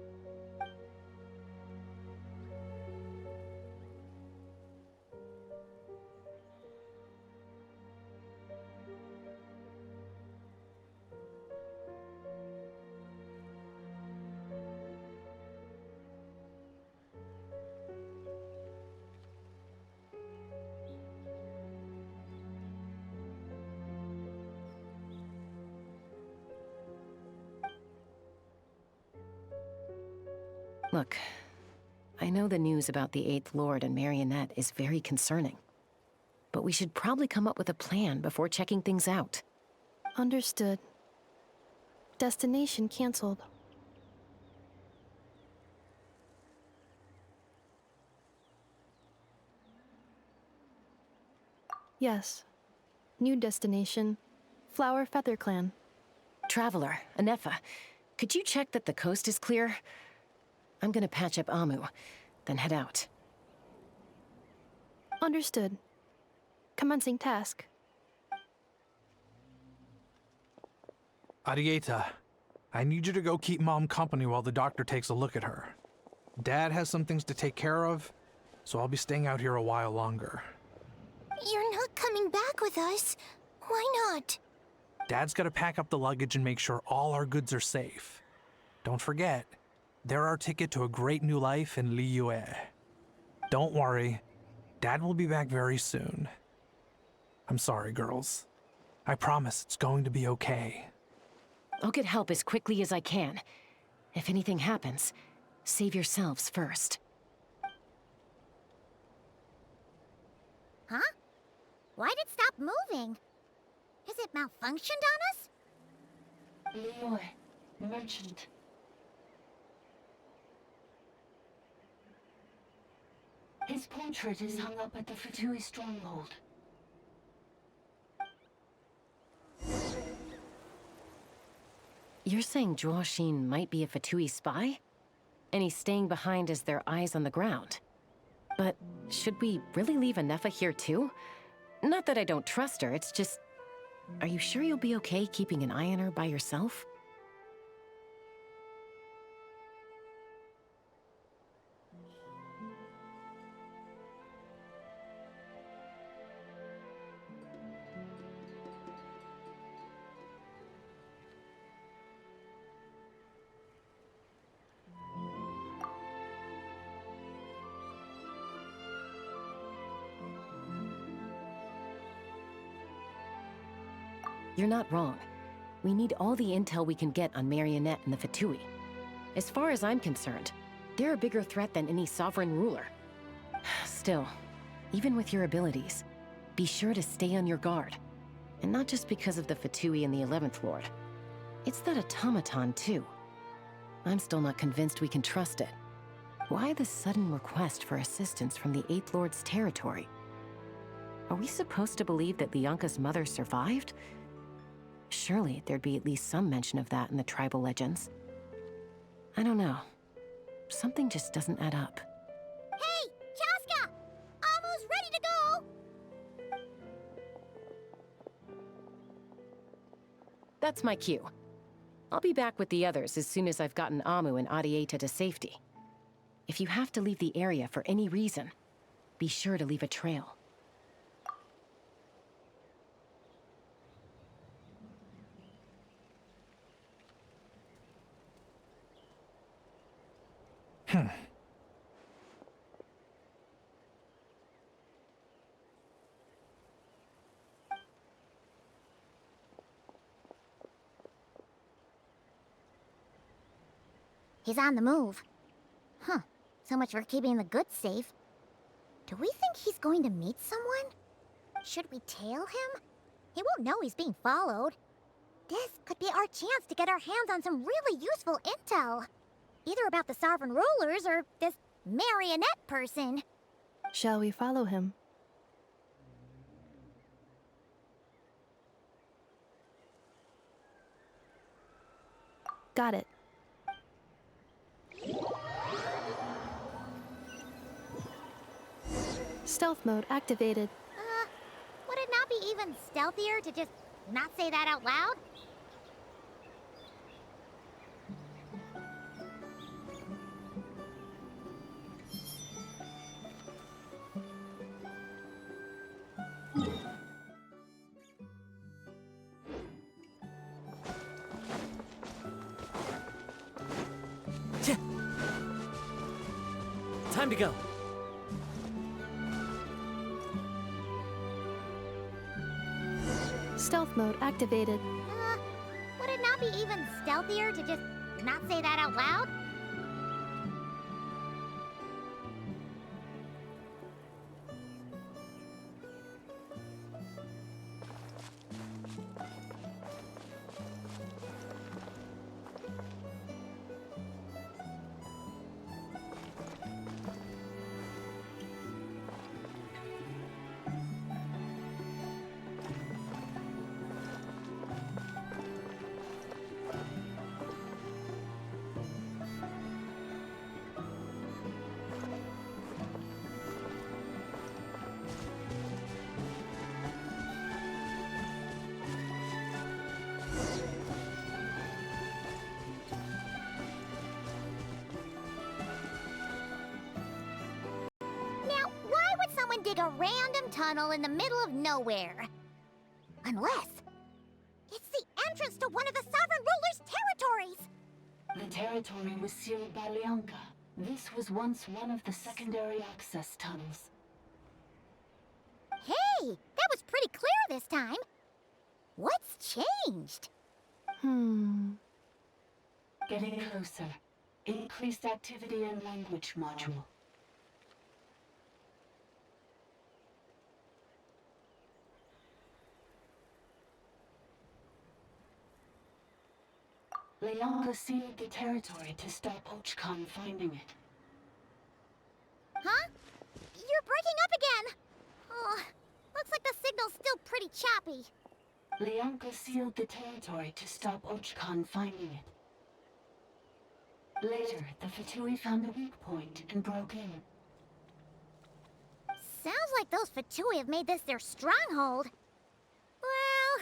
Look, I know the news about the 8th Lord and Marionette is very concerning. But we should probably come up with a plan before checking things out. Understood. Destination canceled. Yes. New destination, Flower Feather Clan. Traveler, Anefa, could you check that the coast is clear? I'm gonna patch up Amu, then head out. Understood. Commencing task. Arieta, I need you to go keep Mom company while the doctor takes a look at her. Dad has some things to take care of, so I'll be staying out here a while longer. You're not coming back with us. Why not? Dad's gotta pack up the luggage and make sure all our goods are safe. Don't forget, they're our ticket to a great new life in Liyue. Don't worry, Dad will be back very soon. I'm sorry, girls. I promise it's going to be okay. I'll get help as quickly as I can. If anything happens, save yourselves first. Huh? Why'd it stop moving? Has it malfunctioned on us? Leroy, merchant. His portrait is hung up at the Fatui stronghold. You're saying Zhuoxin might be a Fatui spy? And he's staying behind as their eyes on the ground. But should we really leave Anefa here too? Not that I don't trust her, it's just... Are you sure you'll be okay keeping an eye on her by yourself? You're not wrong. We need all the intel we can get on Marionette and the Fatui. As far as I'm concerned, they're a bigger threat than any sovereign ruler. Still, even with your abilities, be sure to stay on your guard. And not just because of the Fatui and the 11th Lord. It's that automaton, too. I'm still not convinced we can trust it. Why the sudden request for assistance from the 8th Lord's territory? Are we supposed to believe that Lianka's mother survived? Surely there'd be at least some mention of that in the tribal legends. I don't know. Something just doesn't add up. Hey, Chaska! Amu's ready to go! That's my cue. I'll be back with the others as soon as I've gotten Amu and Arieta to safety. If you have to leave the area for any reason, be sure to leave a trail. He's on the move. Huh. So much for keeping the goods safe. Do we think he's going to meet someone? Should we tail him? He won't know he's being followed. This could be our chance to get our hands on some really useful intel. Either about the sovereign rulers or this marionette person. Shall we follow him? Got it. Stealth mode activated. Would it not be even stealthier to just not say that out loud? Time to go. Stealth mode activated. Would it not be even stealthier to just not say that out loud? a random tunnel in the middle of nowhere. Unless it's the entrance to one of the Sovereign Ruler's territories! The territory was sealed by Leonka. This was once one of the secondary access tunnels. Hey, that was pretty clear this time. What's changed? Getting closer. Increased activity in language module. Leonka sealed the territory to stop Ochkon finding it. Huh? You're breaking up again! Oh, looks like the signal's still pretty choppy. Leonka sealed the territory to stop Ochkon finding it. Later, the Fatui found the weak point and broke in. Sounds like those Fatui have made this their stronghold. Well,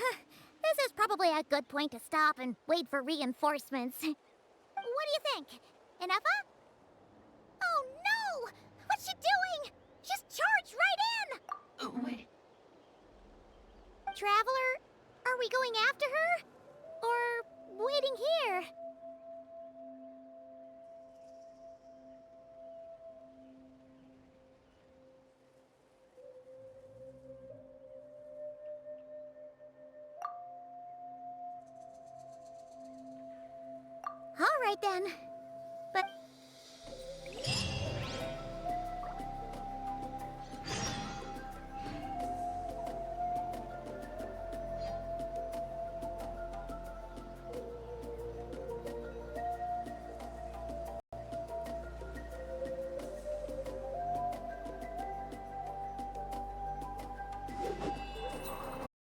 this is probably a good point to stop and wait for reinforcements. What do you think? Inefa? Oh no! What's she doing? She's charged right in! Wait. Traveler, are we going after her? Or waiting here? All right then.